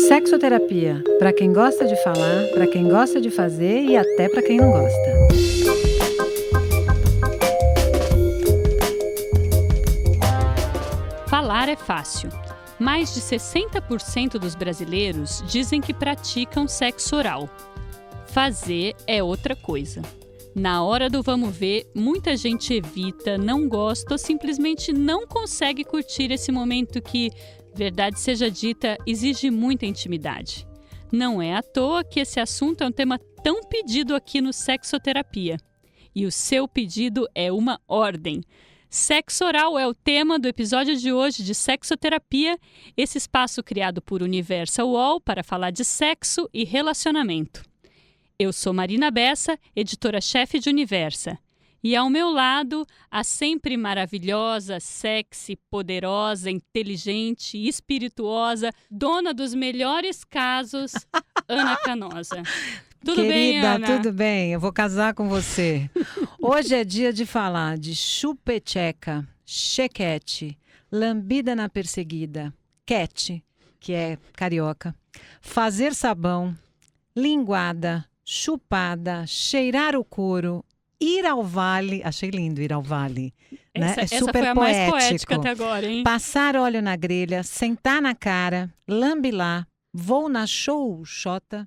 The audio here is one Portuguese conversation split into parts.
Sexoterapia, para quem gosta de falar, para quem gosta de fazer e até para quem não gosta. Falar é fácil. Mais de 60% dos brasileiros dizem que praticam sexo oral. Fazer é outra coisa. Na hora do vamos ver, muita gente evita, não gosta ou simplesmente não consegue curtir esse momento que, verdade seja dita, exige muita intimidade. Não é à toa que esse assunto é um tema tão pedido aqui no Sexoterapia. E o seu pedido é uma ordem. Sexo oral é o tema do episódio de hoje de Sexoterapia, esse espaço criado por Universal UOL para falar de sexo e relacionamento. Eu sou Marina Bessa, editora-chefe de Universa. E ao meu lado, a sempre maravilhosa, sexy, poderosa, inteligente, espirituosa, dona dos melhores casos, Ana Canosa. Tudo bem, Ana? Querida, tudo bem. Eu vou casar com você. Hoje é dia de falar de chupecheca, chequete, lambida na perseguida, cat, que é carioca, fazer sabão, linguada, chupada, cheirar o couro, ir ao vale, achei lindo ir ao vale, né? É Essa super foi a poético. mais poética até agora, hein? Passar óleo na grelha, sentar na cara, lambilá, vou na xota,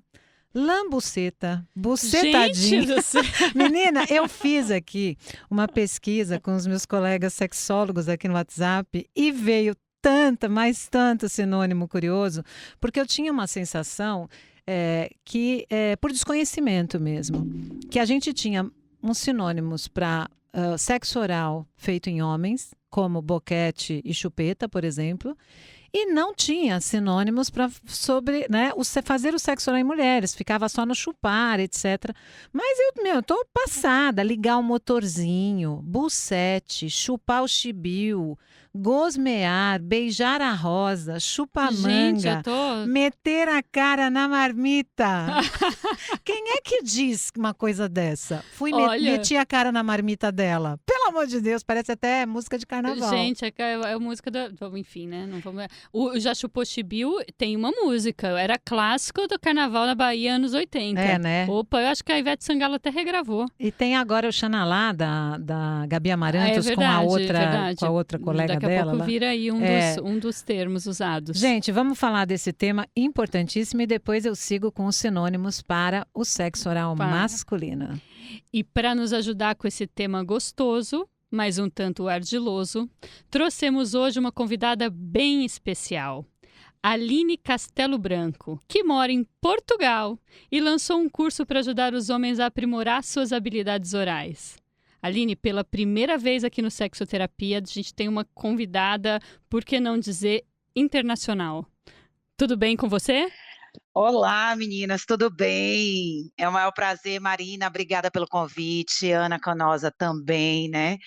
lambuceta, bucetadinha. Gente do céu. Menina, eu fiz aqui uma pesquisa com os meus colegas sexólogos aqui no WhatsApp e veio mais tanto sinônimo curioso, porque eu tinha uma sensação que, por desconhecimento mesmo, que a gente tinha uns sinônimos para sexo oral feito em homens, como boquete e chupeta, por exemplo, e não tinha sinônimos sobre, né, fazer o sexo oral em mulheres, ficava só no chupar, etc. Mas eu tô passada, ligar o motorzinho, bucete, chupar o chibio, gosmear, beijar a rosa, chupar a Gente, manga, eu tô... meter a cara na marmita. Quem é que diz uma coisa dessa? Meti a cara na marmita dela. Pelo amor de Deus, parece até música de carnaval. Gente, é a música da... Enfim, né? Não vamos... O Já Chupou Chibiu tem uma música. Era clássico do carnaval na Bahia, anos 80. É, né? Opa, eu acho que a Ivete Sangalo até regravou. E tem agora o Xanalá da Gabi Amarantos verdade, com a verdade. outra colega Daqui dela. a pouco lá. vira aí um dos termos usados. Gente, vamos falar desse tema importantíssimo e depois eu sigo com os sinônimos para o sexo oral masculino. E para nos ajudar com esse tema gostoso, mas um tanto ardiloso, trouxemos hoje uma convidada bem especial. Aline Castelo Branco, que mora em Portugal e lançou um curso para ajudar os homens a aprimorar suas habilidades orais. Aline, pela primeira vez aqui no Sexoterapia, a gente tem uma convidada, por que não dizer, internacional. Tudo bem com você? Olá, meninas, tudo bem? É um maior prazer, Marina, obrigada pelo convite, Ana Canosa também, né?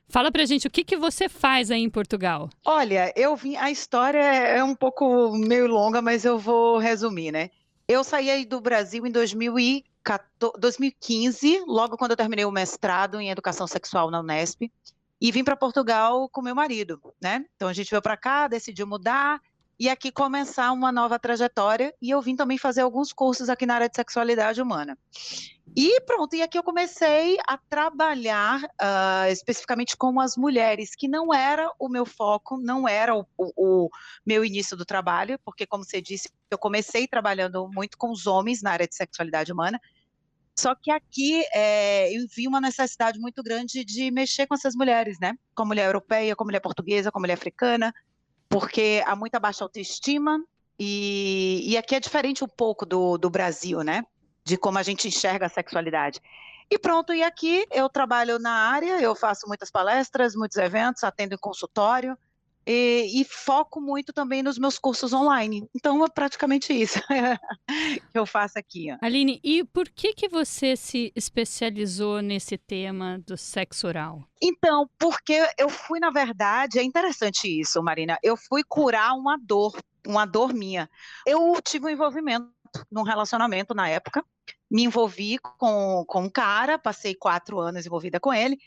Fala pra gente, o que você faz aí em Portugal? Olha, a história é um pouco meio longa, mas eu vou resumir, né? Eu saí aí do Brasil em 2015, logo quando eu terminei o mestrado em Educação Sexual na Unesp, e vim para Portugal com meu marido, né? Então a gente veio para cá, decidiu mudar, e aqui começar uma nova trajetória, e eu vim também fazer alguns cursos aqui na área de sexualidade humana. E pronto, e aqui eu comecei a trabalhar especificamente com as mulheres, que não era o meu foco, não era o meu início do trabalho, porque como você disse, eu comecei trabalhando muito com os homens na área de sexualidade humana, só que aqui eu vi uma necessidade muito grande de mexer com essas mulheres, né? Com a mulher europeia, com a mulher portuguesa, com a mulher africana, porque há muita baixa autoestima e aqui é diferente um pouco do Brasil, né? De como a gente enxerga a sexualidade. E pronto, e aqui eu trabalho na área, eu faço muitas palestras, muitos eventos, atendo em consultório e foco muito também nos meus cursos online. Então é praticamente isso que eu faço aqui. Ó. Aline, e por que você se especializou nesse tema do sexo oral? Então, porque eu fui, na verdade, é interessante isso, Marina, eu fui curar uma dor minha. Eu tive um envolvimento num relacionamento na época, me envolvi com um cara, passei 4 anos envolvida com ele,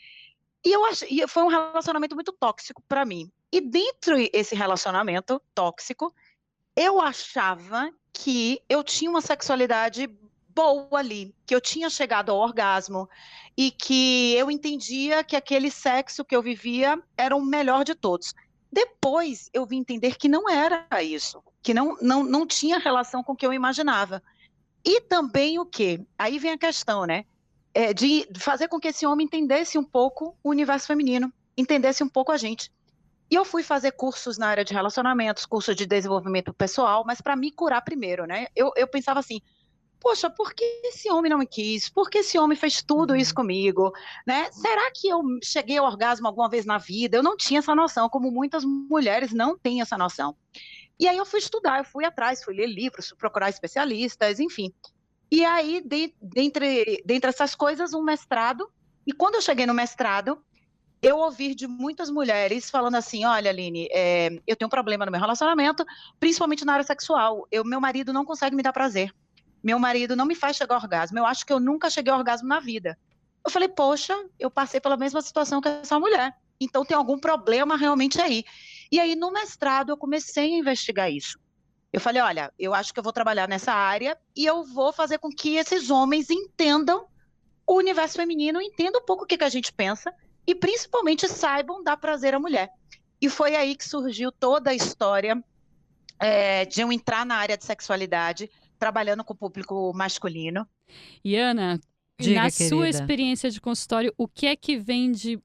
e foi um relacionamento muito tóxico para mim. E dentro desse relacionamento tóxico, eu achava que eu tinha uma sexualidade boa ali, que eu tinha chegado ao orgasmo e que eu entendia que aquele sexo que eu vivia era o melhor de todos. Depois eu vim entender que não era isso, que não tinha relação com o que eu imaginava. E também o quê? Aí vem a questão, né? De fazer com que esse homem entendesse um pouco o universo feminino, entendesse um pouco a gente. E eu fui fazer cursos na área de relacionamentos, cursos de desenvolvimento pessoal, mas para me curar primeiro, né? Eu pensava assim, poxa, por que esse homem não me quis? Por que esse homem fez tudo isso comigo? Né? Será que eu cheguei ao orgasmo alguma vez na vida? Eu não tinha essa noção, como muitas mulheres não têm essa noção. E aí eu fui estudar, eu fui atrás, fui ler livros, fui procurar especialistas, enfim. E aí, dentre essas coisas, um mestrado. E quando eu cheguei no mestrado, eu ouvi de muitas mulheres falando assim, olha, Aline, eu tenho um problema no meu relacionamento, principalmente na área sexual. Meu marido não consegue me dar prazer. Meu marido não me faz chegar ao orgasmo. Eu acho que eu nunca cheguei ao orgasmo na vida. Eu falei, poxa, eu passei pela mesma situação que essa mulher. Então tem algum problema realmente aí. E aí, no mestrado, eu comecei a investigar isso. Eu falei, olha, eu acho que eu vou trabalhar nessa área e eu vou fazer com que esses homens entendam o universo feminino, entendam um pouco o que a gente pensa e principalmente saibam dar prazer à mulher. E foi aí que surgiu toda a história de eu entrar na área de sexualidade, trabalhando com o público masculino. E Ana, Diga, na querida. sua experiência de consultório, o que é que vem de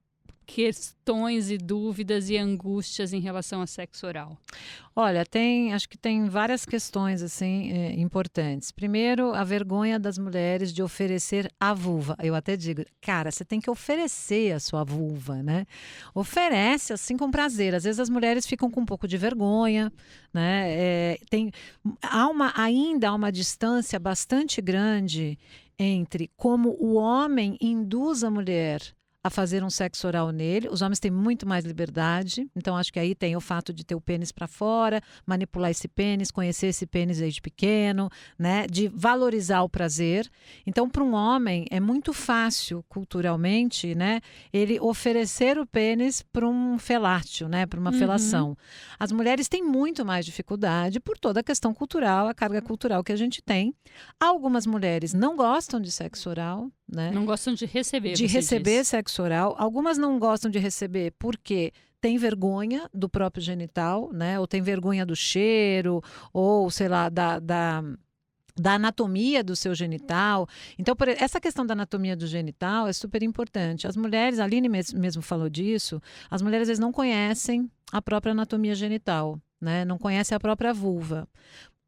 questões e dúvidas e angústias em relação ao sexo oral? Olha, acho que tem várias questões assim importantes. Primeiro, a vergonha das mulheres de oferecer a vulva. Eu até digo, cara, você tem que oferecer a sua vulva, né? Oferece assim com prazer. Às vezes as mulheres ficam com um pouco de vergonha, né? Ainda há uma distância bastante grande entre como o homem induz a mulher a fazer um sexo oral nele. Os homens têm muito mais liberdade, então acho que aí tem o fato de ter o pênis para fora, manipular esse pênis, conhecer esse pênis desde pequeno, né, de valorizar o prazer. Então, para um homem é muito fácil culturalmente, né, ele oferecer o pênis para um felácio, né, para uma felação. As mulheres têm muito mais dificuldade por toda a questão cultural, a carga cultural que a gente tem. Algumas mulheres não gostam de sexo oral, né? Não gostam de receber, De você receber diz. sexo oral. Algumas não gostam de receber porque tem vergonha do próprio genital, né? Ou tem vergonha do cheiro, ou sei lá, da anatomia do seu genital. Então, essa questão da anatomia do genital é super importante. As mulheres, a Aline mesmo falou disso, as mulheres às vezes não conhecem a própria anatomia genital, né? Não conhecem a própria vulva.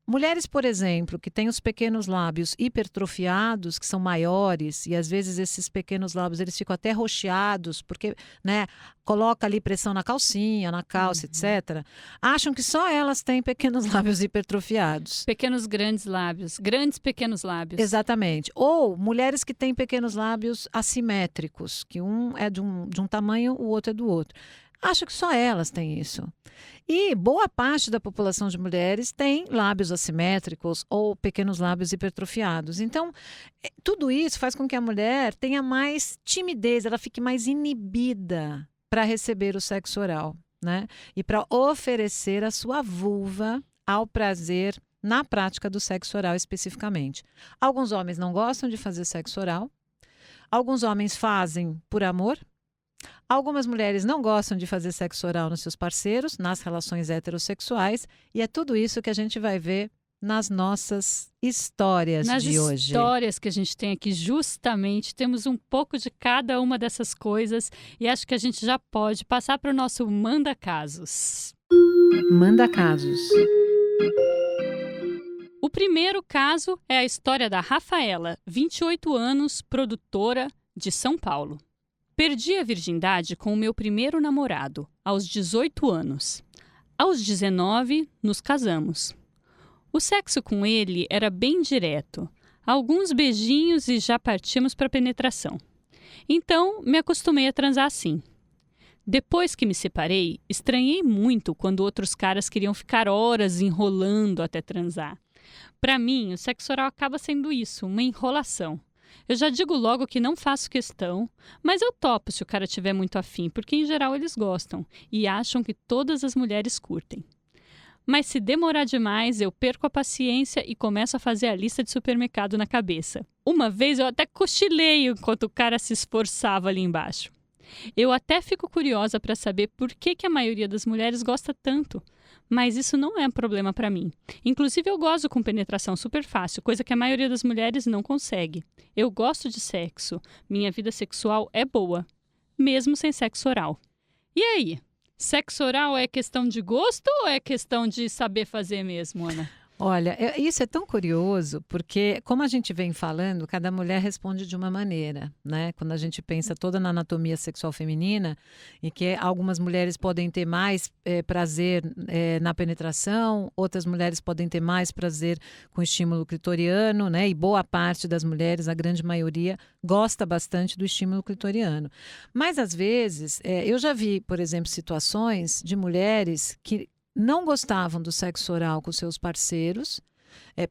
Mulheres, por exemplo, que têm os pequenos lábios hipertrofiados, que são maiores, e às vezes esses pequenos lábios eles ficam até roxeados, porque, né, coloca ali pressão na calcinha, na calça, etc., acham que só elas têm pequenos lábios hipertrofiados. Pequenos grandes lábios, grandes pequenos lábios. Exatamente. Ou mulheres que têm pequenos lábios assimétricos, que um é de um tamanho, o outro é do outro. Acho que só elas têm isso. E boa parte da população de mulheres tem lábios assimétricos ou pequenos lábios hipertrofiados. Então, tudo isso faz com que a mulher tenha mais timidez, ela fique mais inibida para receber o sexo oral, né? E para oferecer a sua vulva ao prazer na prática do sexo oral especificamente. Alguns homens não gostam de fazer sexo oral. Alguns homens fazem por amor. Algumas mulheres não gostam de fazer sexo oral nos seus parceiros, nas relações heterossexuais, e é tudo isso que a gente vai ver nas nossas histórias de hoje. Nas histórias que a gente tem aqui, justamente, temos um pouco de cada uma dessas coisas e acho que a gente já pode passar para o nosso Manda Casos. Manda Casos. O primeiro caso é a história da Rafaela, 28 anos, produtora de São Paulo. Perdi a virgindade com o meu primeiro namorado, aos 18 anos. Aos 19, nos casamos. O sexo com ele era bem direto. Alguns beijinhos e já partimos para a penetração. Então, me acostumei a transar assim. Depois que me separei, estranhei muito quando outros caras queriam ficar horas enrolando até transar. Para mim, o sexo oral acaba sendo isso, uma enrolação. Eu já digo logo que não faço questão, mas eu topo se o cara tiver muito afim, porque em geral eles gostam e acham que todas as mulheres curtem. Mas se demorar demais, eu perco a paciência e começo a fazer a lista de supermercado na cabeça. Uma vez eu até cochilei enquanto o cara se esforçava ali embaixo. Eu até fico curiosa para saber por que a maioria das mulheres gosta tanto. Mas isso não é um problema para mim. Inclusive, eu gozo com penetração super fácil, coisa que a maioria das mulheres não consegue. Eu gosto de sexo. Minha vida sexual é boa, mesmo sem sexo oral. E aí? Sexo oral é questão de gosto ou é questão de saber fazer mesmo, Ana? Olha, isso é tão curioso, porque como a gente vem falando, cada mulher responde de uma maneira, né? Quando a gente pensa toda na anatomia sexual feminina, e que algumas mulheres podem ter mais prazer na penetração, outras mulheres podem ter mais prazer com estímulo clitoriano, né? E boa parte das mulheres, a grande maioria, gosta bastante do estímulo clitoriano. Mas às vezes, eu já vi, por exemplo, situações de mulheres que não gostavam do sexo oral com seus parceiros,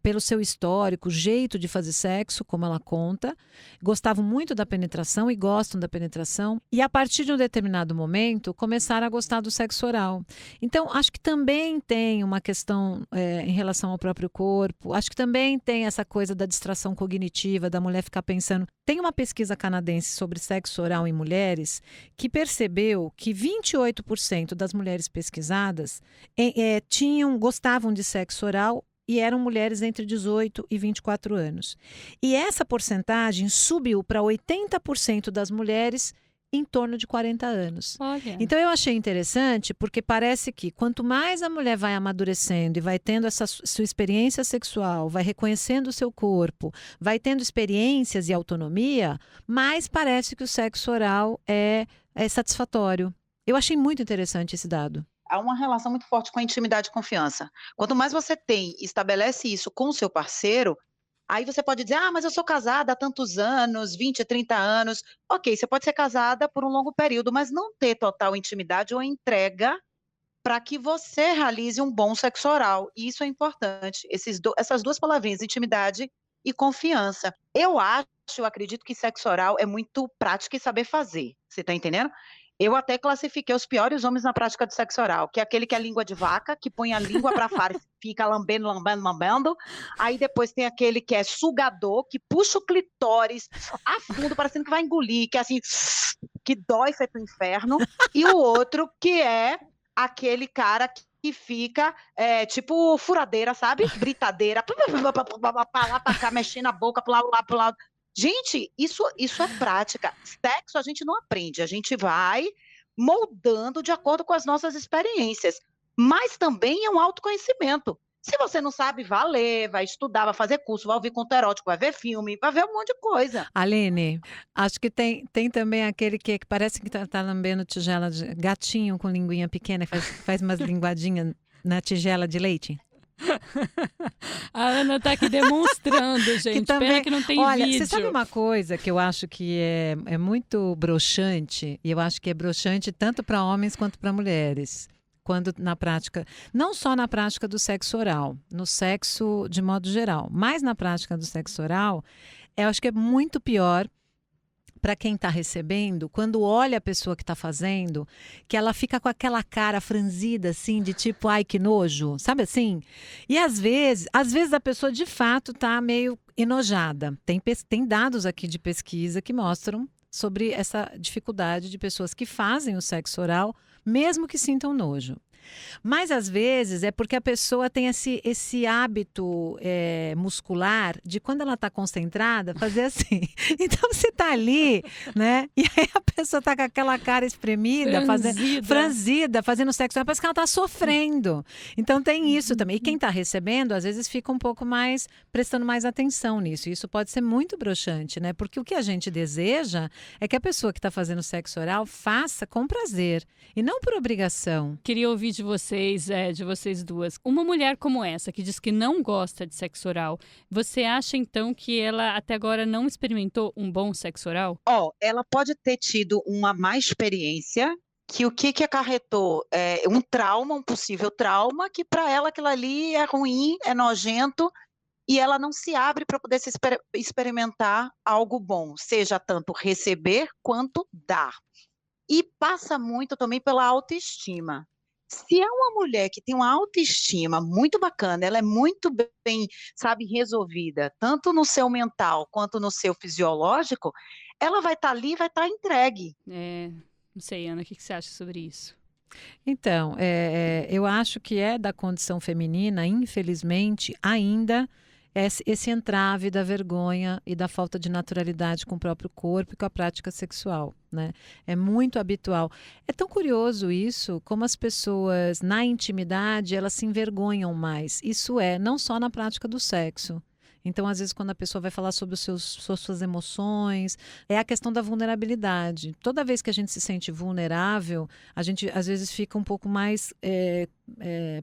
pelo seu histórico, jeito de fazer sexo, como ela conta, gostavam muito da penetração e gostam da penetração, e a partir de um determinado momento começaram a gostar do sexo oral. Então, acho que também tem uma questão em relação ao próprio corpo, acho que também tem essa coisa da distração cognitiva, da mulher ficar pensando. Tem uma pesquisa canadense sobre sexo oral em mulheres que percebeu que 28% das mulheres pesquisadas gostavam de sexo oral e eram mulheres entre 18 e 24 anos. E essa porcentagem subiu para 80% das mulheres em torno de 40 anos. Olha. Então eu achei interessante porque parece que quanto mais a mulher vai amadurecendo e vai tendo essa sua experiência sexual, vai reconhecendo o seu corpo, vai tendo experiências e autonomia, mais parece que o sexo oral é satisfatório. Eu achei muito interessante esse dado. Há uma relação muito forte com a intimidade e confiança. Quanto mais você estabelece isso com o seu parceiro, aí você pode dizer, mas eu sou casada há tantos anos, 20, 30 anos. Ok, você pode ser casada por um longo período, mas não ter total intimidade ou entrega para que você realize um bom sexo oral. E isso é importante, essas duas palavrinhas, intimidade e confiança. Eu acredito que sexo oral é muito prática e saber fazer. Você está entendendo? Eu até classifiquei os piores homens na prática do sexo oral, que é aquele que é língua de vaca, que põe a língua para fora e fica lambendo, lambendo, lambendo. Aí depois tem aquele que é sugador, que puxa o clitóris a fundo, parecendo que vai engolir, que é assim, que dói feito um inferno. E o outro que é aquele cara que fica tipo furadeira, sabe? Britadeira, pra lá, pra cá, mexendo a boca, pro lado, pro lado. Gente, isso é prática. Sexo a gente não aprende, a gente vai moldando de acordo com as nossas experiências. Mas também é um autoconhecimento. Se você não sabe, vai ler, vai estudar, vai fazer curso, vai ouvir conto erótico, vai ver filme, vai ver um monte de coisa. Aline, acho que tem também aquele que parece que tá lambendo tigela de gatinho com linguinha pequena, faz umas linguadinhas na tigela de leite. A Ana tá aqui demonstrando, gente. Pena que não tem olha, vídeo. Você sabe uma coisa que eu acho que é muito broxante, e eu acho que é broxante tanto para homens quanto para mulheres, quando na prática, não só na prática do sexo oral, no sexo de modo geral, mas na prática do sexo oral, eu acho que é muito pior para quem está recebendo, quando olha a pessoa que está fazendo, que ela fica com aquela cara franzida, assim, de tipo, ai, que nojo, sabe assim? E às vezes a pessoa de fato está meio enojada. Tem dados aqui de pesquisa que mostram sobre essa dificuldade de pessoas que fazem o sexo oral, mesmo que sintam nojo. Mas às vezes é porque a pessoa tem esse hábito muscular de quando ela está concentrada, fazer assim. Então você está ali, né? E aí a pessoa está com aquela cara espremida, franzida, fazendo sexo, parece que ela está sofrendo. Então tem isso também. E quem está recebendo, às vezes fica um pouco mais, prestando mais atenção nisso. E isso pode ser muito broxante, né? Porque o que a gente deseja é que a pessoa que está fazendo sexo oral faça com prazer e não por obrigação. Queria ouvir de vocês duas. Uma mulher como essa, que diz que não gosta de sexo oral, você acha então que ela até agora não experimentou um bom sexo oral? Ela pode ter tido uma má experiência, que o que acarretou? Um trauma, um possível trauma, que para ela aquilo ali é ruim, é nojento, e ela não se abre para poder experimentar algo bom, seja tanto receber quanto dar. E passa muito também pela autoestima. Se é uma mulher que tem uma autoestima muito bacana, ela é muito bem, sabe, resolvida, tanto no seu mental quanto no seu fisiológico, ela vai estar ali, vai estar entregue. Não sei, Ana, o que você acha sobre isso? Então, eu acho que é da condição feminina, infelizmente, ainda esse entrave da vergonha e da falta de naturalidade com o próprio corpo e com a prática sexual, né? É muito habitual. É tão curioso isso, como as pessoas, na intimidade, elas se envergonham mais. Isso não só na prática do sexo. Então, às vezes, quando a pessoa vai falar sobre suas emoções, é a questão da vulnerabilidade. Toda vez que a gente se sente vulnerável, a gente, às vezes, fica um pouco mais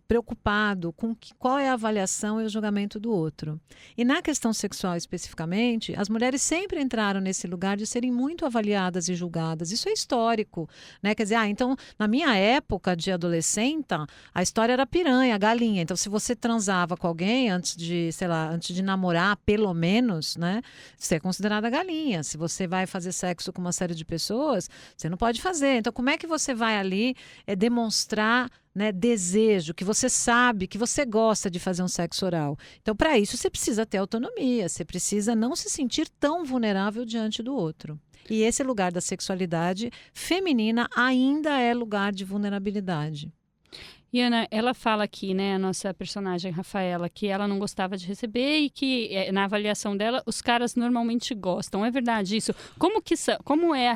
preocupado com qual é a avaliação e o julgamento do outro. E na questão sexual, especificamente, as mulheres sempre entraram nesse lugar de serem muito avaliadas e julgadas. Isso é histórico, né? Quer dizer, então, na minha época de adolescente, a história era piranha, galinha. Então, se você transava com alguém antes de, sei lá, antes de namorar, pelo menos, né? Você é considerada galinha. Se você vai fazer sexo com uma série de pessoas, você não pode fazer. Então, como é que você vai ali demonstrar, né, desejo, que você sabe, que você gosta de fazer um sexo oral? Então, para isso, você precisa ter autonomia, você precisa não se sentir tão vulnerável diante do outro. E esse lugar da sexualidade feminina ainda é lugar de vulnerabilidade. E Ana, ela fala aqui, né, a nossa personagem Rafaela, que ela não gostava de receber e que na avaliação dela os caras normalmente gostam. É verdade isso? Como é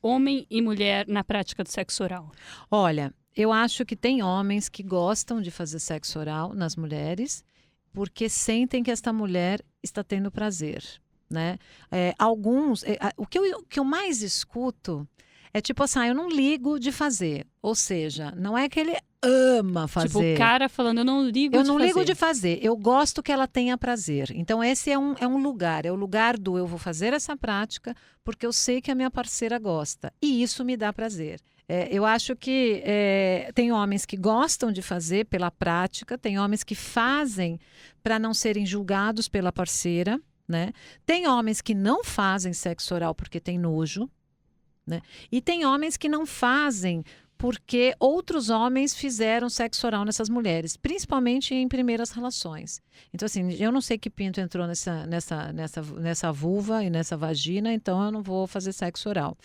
homem e mulher na prática do sexo oral? Olha, eu acho que tem homens que gostam de fazer sexo oral nas mulheres porque sentem que esta mulher está tendo prazer, né? O que eu mais escuto é tipo assim, eu não ligo de fazer. Ou seja, não é que ele ama fazer. Tipo, o cara falando, eu não ligo de fazer. Eu não ligo de fazer, eu gosto que ela tenha prazer. Então, esse é um lugar, é o lugar do eu vou fazer essa prática porque eu sei que a minha parceira gosta. E isso me dá prazer. Eu acho que tem homens que gostam de fazer pela prática, tem homens que fazem para não serem julgados pela parceira, né? Tem homens que não fazem sexo oral porque tem nojo, né? E tem homens que não fazem porque outros homens fizeram sexo oral nessas mulheres, principalmente em primeiras relações. Então, assim, eu não sei que pinto entrou nessa vulva e nessa vagina, então eu não vou fazer sexo oral.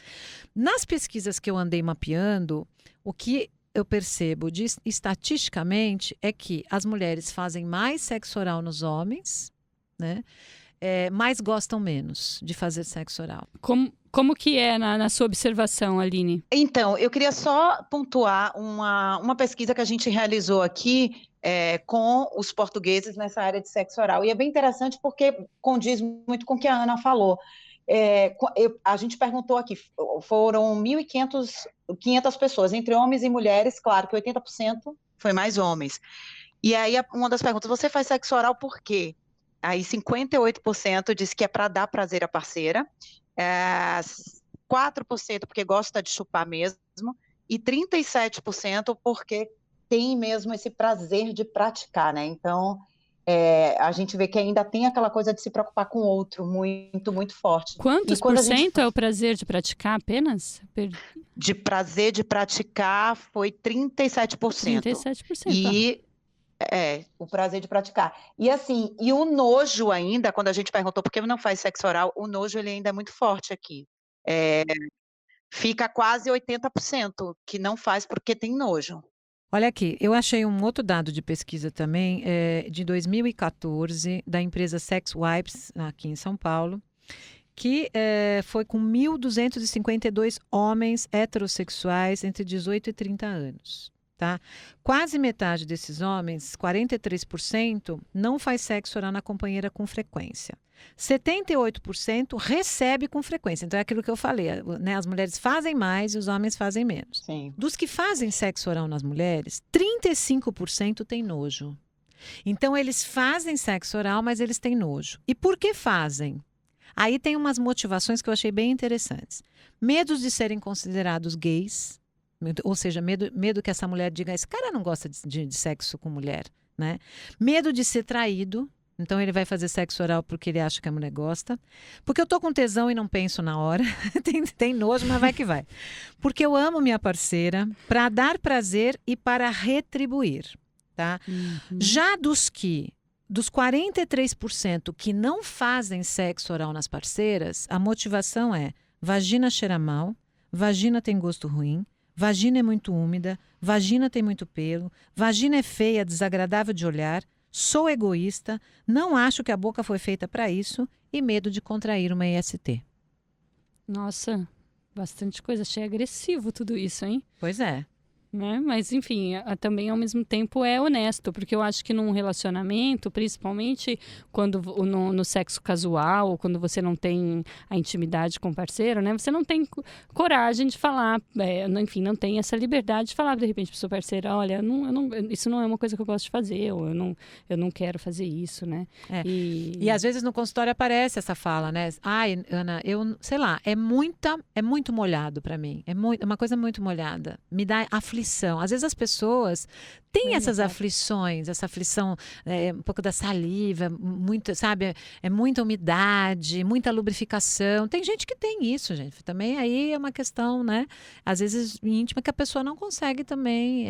Nas pesquisas que eu andei mapeando, o que eu percebo estatisticamente é que as mulheres fazem mais sexo oral nos homens, né? Mas gostam menos de fazer sexo oral. Como que é na sua observação, Aline? Então, eu queria só pontuar uma pesquisa que a gente realizou aqui com os portugueses nessa área de sexo oral. E é bem interessante porque condiz muito com o que a Ana falou. A gente perguntou aqui, foram 1.500 pessoas, entre homens e mulheres, claro que 80% foi mais homens. E aí, uma das perguntas, você faz sexo oral por quê? Aí 58% disse que é para dar prazer à parceira, 4% porque gosta de chupar mesmo, e 37% porque tem mesmo esse prazer de praticar, né? Então, a gente vê que ainda tem aquela coisa de se preocupar com o outro muito, muito forte. Quantos por cento é o prazer de praticar apenas? De prazer de praticar foi 37%. 37%. E o prazer de praticar. E assim, e o nojo ainda, quando a gente perguntou por que não faz sexo oral, o nojo ele ainda é muito forte aqui. Fica quase 80% que não faz porque tem nojo. Olha aqui, eu achei um outro dado de pesquisa também, de 2014, da empresa Sex Wipes, aqui em São Paulo, que foi com 1.252 homens heterossexuais entre 18 e 30 anos. Tá? Quase metade desses homens, 43%, não faz sexo oral na companheira com frequência. 78% recebe com frequência. Então é aquilo que eu falei, né? As mulheres fazem mais e os homens fazem menos. Sim. Dos que fazem sexo oral nas mulheres, 35% têm nojo. Então eles fazem sexo oral, mas eles têm nojo. E por que fazem? Aí tem umas motivações que eu achei bem interessantes. Medos de serem considerados gays. Ou seja, medo que essa mulher diga, esse cara não gosta de sexo com mulher, né? Medo de ser traído, Então ele vai fazer sexo oral porque ele acha que a mulher gosta. Porque eu tô com tesão e não penso na hora. tem nojo, mas vai que vai. Porque eu amo minha parceira para dar prazer e para retribuir, tá? Já dos 43% que não fazem sexo oral nas parceiras, a motivação é: vagina cheira mal, vagina tem gosto ruim, vagina é muito úmida, vagina tem muito pelo, vagina é feia, desagradável de olhar, sou egoísta, não acho que a boca foi feita para isso e medo de contrair uma IST. Nossa, bastante coisa. Achei agressivo tudo isso, hein? Pois é. Né? Mas, enfim, também ao mesmo tempo é honesto, porque eu acho que num relacionamento, principalmente quando no sexo casual, quando você não tem a intimidade com o parceiro, né? Você não tem coragem de falar, enfim, não tem essa liberdade de falar de repente para o seu parceiro: olha, isso não é uma coisa que eu gosto de fazer, ou eu não quero fazer isso, né? E às vezes no consultório aparece essa fala, né? Ai, Ana, eu sei lá, é muito molhado para mim, é uma coisa muito molhada, me dá aflição. Às vezes as pessoas têm essas aflições, essa aflição, um pouco da saliva, muito, sabe? É muita umidade, muita lubrificação. Tem gente que tem isso, gente. Também aí é uma questão, né? Às vezes íntima, que a pessoa não consegue também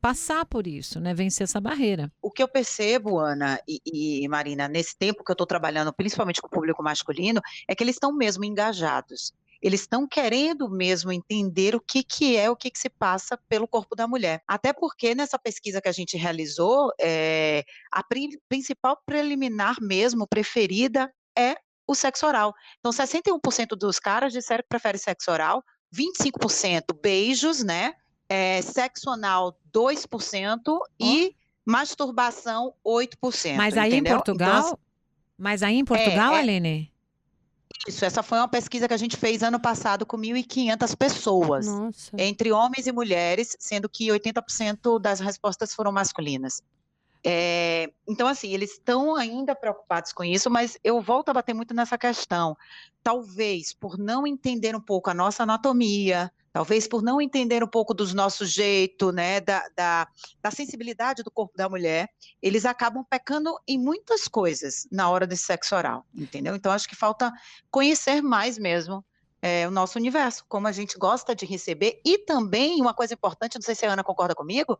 passar por isso, né? Vencer essa barreira. O que eu percebo, Ana e Marina, nesse tempo que eu estou trabalhando, principalmente com o público masculino, é que eles estão mesmo engajados. Eles estão querendo mesmo entender o que se passa pelo corpo da mulher. Até porque nessa pesquisa que a gente realizou, a principal preliminar mesmo, preferida, é o sexo oral. Então, 61% dos caras disseram que preferem sexo oral, 25% beijos, né? Sexo anal, 2% e masturbação, 8%. Mas aí entendeu? em Portugal, Aline? Isso, essa foi uma pesquisa que a gente fez ano passado com 1.500 pessoas, Nossa. entre homens e mulheres, sendo que 80% das respostas foram masculinas. Então, assim, eles estão ainda preocupados com isso, mas eu volto a bater muito nessa questão. Talvez por não entender um pouco a nossa anatomia, talvez por não entender um pouco dos nossos jeitos, né, da sensibilidade do corpo da mulher, eles acabam pecando em muitas coisas na hora desse sexo oral, entendeu? Então, acho que falta conhecer mais mesmo o nosso universo, como a gente gosta de receber, e também uma coisa importante, não sei se a Ana concorda comigo,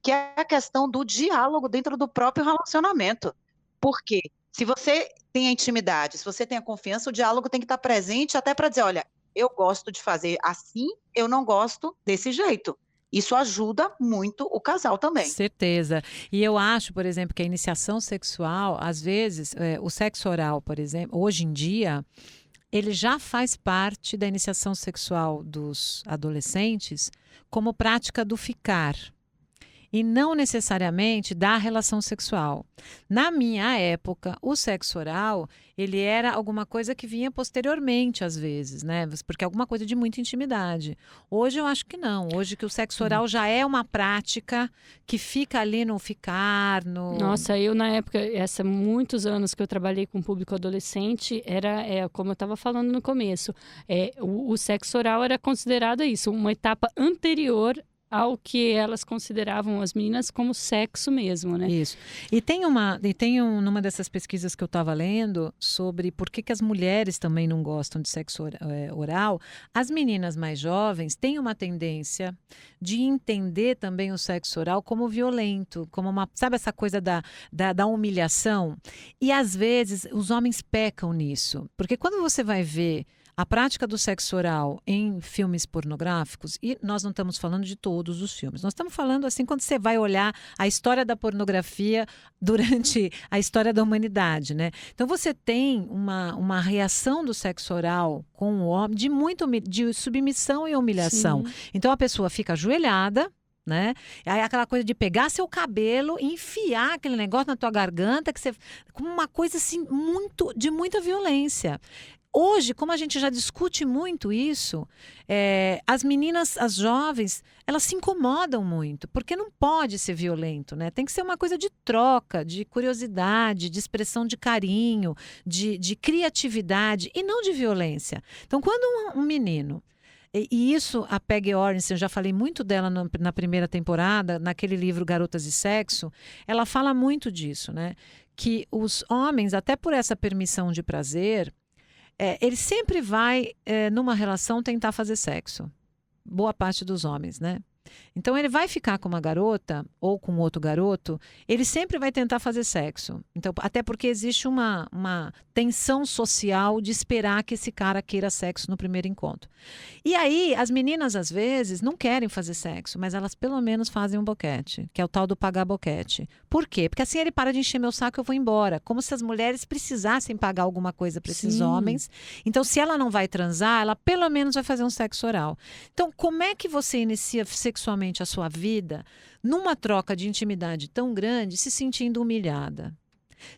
que é a questão do diálogo dentro do próprio relacionamento. Porque se você tem a intimidade, se você tem a confiança, o diálogo tem que estar presente até para dizer: olha, eu gosto de fazer assim, eu não gosto desse jeito. Isso ajuda muito o casal também. Certeza. E eu acho, por exemplo, que a iniciação sexual, às vezes, o sexo oral, por exemplo, hoje em dia, ele já faz parte da iniciação sexual dos adolescentes como prática do ficar. E não necessariamente da relação sexual. Na minha época, o sexo oral, ele era alguma coisa que vinha posteriormente, às vezes, né? Porque é alguma coisa de muita intimidade. Hoje eu acho que não. Hoje que o sexo oral já é uma prática que fica ali no ficar, no... Nossa, eu na época, muitos anos que eu trabalhei com público adolescente, como eu estava falando no começo, o sexo oral era considerado isso, uma etapa anterior ao que elas consideravam, as meninas, como sexo mesmo, né? Isso. E tem numa dessas pesquisas que eu estava lendo sobre por que as mulheres também não gostam de sexo oral, as meninas mais jovens têm uma tendência de entender também o sexo oral como violento, como sabe essa coisa da humilhação? E às vezes os homens pecam nisso, porque quando você vai ver a prática do sexo oral em filmes pornográficos, e nós não estamos falando de todos os filmes, nós estamos falando assim, quando você vai olhar a história da pornografia durante a história da humanidade, né? Então você tem uma reação do sexo oral com o homem de submissão e humilhação. Sim. Então a pessoa fica ajoelhada, né? Aí aquela coisa de pegar seu cabelo e enfiar aquele negócio na tua garganta, como uma coisa assim de muita violência. Hoje, como a gente já discute muito isso, as meninas, as jovens, elas se incomodam muito, porque não pode ser violento, né? Tem que ser uma coisa de troca, de curiosidade, de expressão de carinho, de criatividade e não de violência. Então, quando um menino E isso, a Peggy Orenstein, eu já falei muito dela na primeira temporada, naquele livro Garotas e Sexo, ela fala muito disso, né? Que os homens, até por essa permissão de prazer, ele sempre vai, numa relação, tentar fazer sexo. Boa parte dos homens, né? Então ele vai ficar com uma garota ou com outro garoto, ele sempre vai tentar fazer sexo. Então, até porque existe uma tensão social de esperar que esse cara queira sexo no primeiro encontro. E aí, as meninas às vezes não querem fazer sexo, mas elas pelo menos fazem um boquete, que é o tal do pagar boquete. Por quê? Porque assim ele para de encher meu saco e eu vou embora. Como se as mulheres precisassem pagar alguma coisa para esses homens. Então, se ela não vai transar, ela pelo menos vai fazer um sexo oral. Então, como é que você inicia sexualmente a sua vida numa troca de intimidade tão grande, se sentindo humilhada,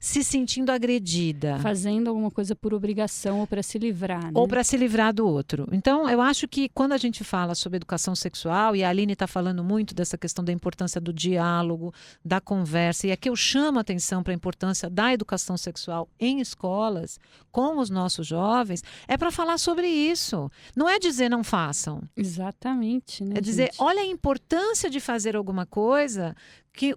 se sentindo agredida, fazendo alguma coisa por obrigação ou para se livrar, né? Ou para se livrar do outro. Então, eu acho que quando a gente fala sobre educação sexual, e a Aline está falando muito dessa questão da importância do diálogo, da conversa, e aqui eu chamo a atenção para a importância da educação sexual em escolas, com os nossos jovens, é para falar sobre isso. Não é dizer não façam. Exatamente, né, É dizer, gente? olha a importância de fazer alguma coisa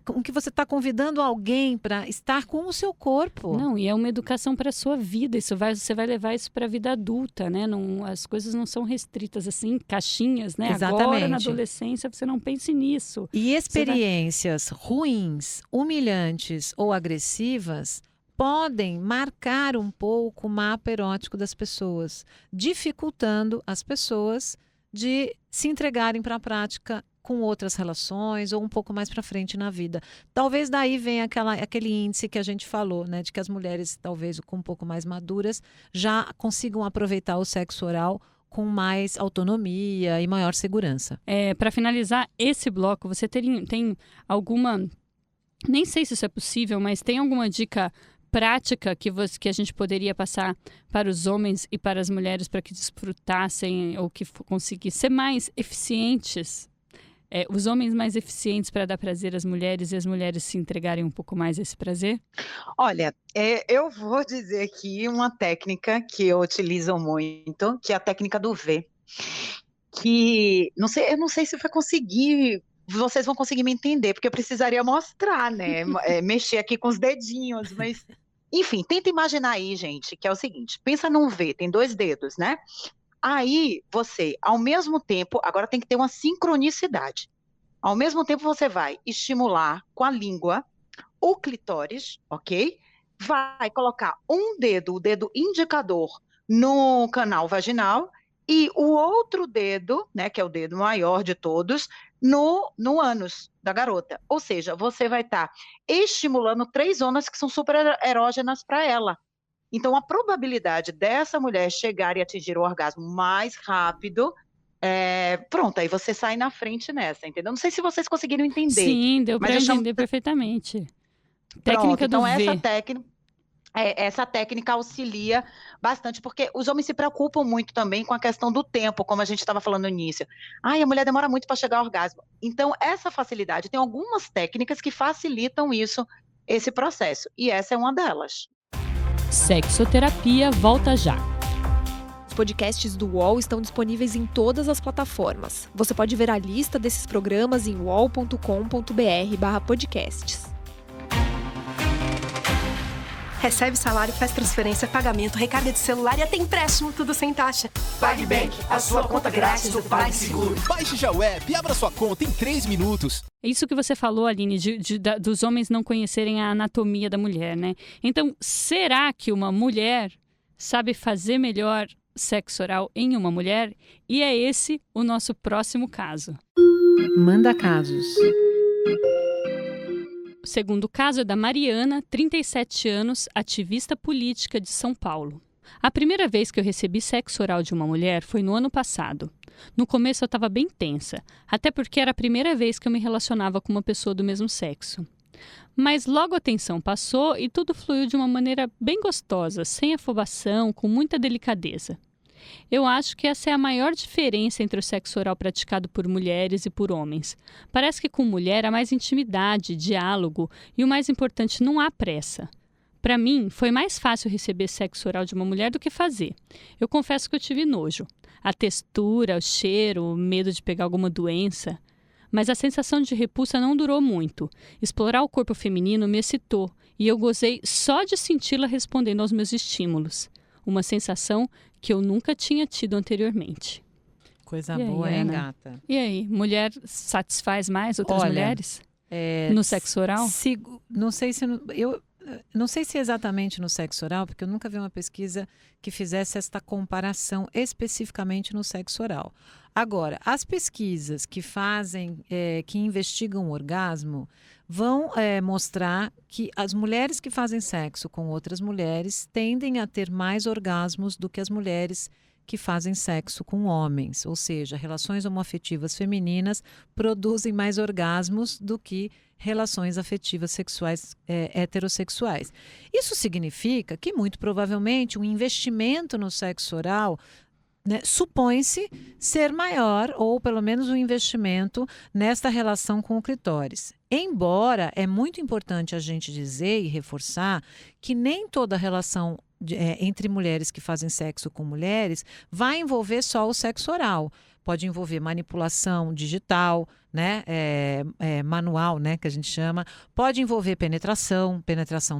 com que você está convidando alguém para estar com o seu corpo. Não, e é uma educação para a sua vida. Você vai levar isso para a vida adulta, né? Não, as coisas não são restritas assim, caixinhas, né? Exatamente. Agora, na adolescência, você não pense nisso. E experiências ruins, humilhantes ou agressivas podem marcar um pouco o mapa erótico das pessoas, dificultando as pessoas de se entregarem para a prática com outras relações ou um pouco mais para frente na vida. Talvez daí venha aquele índice que a gente falou, né, de que as mulheres, talvez com um pouco mais maduras, já consigam aproveitar o sexo oral com mais autonomia e maior segurança. Para finalizar esse bloco, você tem alguma... Nem sei se isso é possível, mas tem alguma dica prática que a gente poderia passar para os homens e para as mulheres para que desfrutassem ou que conseguissem ser mais eficientes? Os homens mais eficientes para dar prazer às mulheres e as mulheres se entregarem um pouco mais a esse prazer? Olha, eu vou dizer aqui uma técnica que eu utilizo muito, que é a técnica do V. Que eu não sei se vocês vão conseguir me entender, porque eu precisaria mostrar, né? Mexer aqui com os dedinhos, mas enfim, tenta imaginar aí, gente, que é o seguinte: pensa num V, tem 2 dedos, né? Aí você, ao mesmo tempo, agora tem que ter uma sincronicidade. Ao mesmo tempo você vai estimular com a língua o clitóris, ok? Vai colocar um dedo, o dedo indicador, no canal vaginal e o outro dedo, né, que é o dedo maior de todos, no ânus da garota. Ou seja, você vai estar estimulando 3 zonas que são super erógenas para ela. Então, a probabilidade dessa mulher chegar e atingir o orgasmo mais rápido, pronto, aí você sai na frente nessa, entendeu? Não sei se vocês conseguiram entender. Sim, deu mas para eu chamo- entender perfeitamente. Pronto, Técnica do então V. essa técnica auxilia bastante, porque os homens se preocupam muito também com a questão do tempo, como a gente estava falando no início. Ai, a mulher demora muito para chegar ao orgasmo. Então, essa facilidade, tem algumas técnicas que facilitam esse processo, e essa é uma delas. Sexoterapia volta já. Os podcasts do UOL estão disponíveis em todas as plataformas. Você pode ver a lista desses programas em uol.com.br/podcasts. Recebe salário, faz transferência, pagamento, recarga de celular e até empréstimo, tudo sem taxa. PagBank, a sua conta grátis do PagSeguro. Baixe já o app e abra sua conta em 3 minutos. Isso que você falou, Aline, dos homens não conhecerem a anatomia da mulher, né? Então, será que uma mulher sabe fazer melhor sexo oral em uma mulher? E é esse o nosso próximo caso. Manda casos. O segundo caso é da Mariana, 37 anos, ativista política de São Paulo. A primeira vez que eu recebi sexo oral de uma mulher foi no ano passado. No começo eu estava bem tensa, até porque era a primeira vez que eu me relacionava com uma pessoa do mesmo sexo. Mas logo a tensão passou e tudo fluiu de uma maneira bem gostosa, sem afobação, com muita delicadeza. Eu acho que essa é a maior diferença entre o sexo oral praticado por mulheres e por homens. Parece que com mulher há mais intimidade, diálogo e, o mais importante, não há pressa. Para mim, foi mais fácil receber sexo oral de uma mulher do que fazer. Eu confesso que eu tive nojo. A textura, o cheiro, o medo de pegar alguma doença. Mas a sensação de repulsa não durou muito. Explorar o corpo feminino me excitou e eu gozei só de senti-la respondendo aos meus estímulos. Uma sensação que eu nunca tinha tido anteriormente. Coisa E aí, boa, hein, Ana? gata? E aí, mulher satisfaz mais outras Olha, mulheres? É, No sexo oral? Não sei se eu não sei se exatamente no sexo oral, porque eu nunca vi uma pesquisa que fizesse esta comparação especificamente no sexo oral. Agora, as pesquisas que fazem, que investigam o orgasmo, vão mostrar que as mulheres que fazem sexo com outras mulheres tendem a ter mais orgasmos do que as mulheres que fazem sexo com homens, ou seja, relações homoafetivas femininas produzem mais orgasmos do que relações afetivas sexuais heterossexuais. Isso significa que, muito provavelmente, um investimento no sexo oral, né, supõe-se ser maior, ou pelo menos um investimento nesta relação com o clitóris. Embora é muito importante a gente dizer e reforçar que nem toda relação entre mulheres que fazem sexo com mulheres vai envolver só o sexo oral. Pode envolver manipulação digital, né, manual, né, que a gente chama. Pode envolver penetração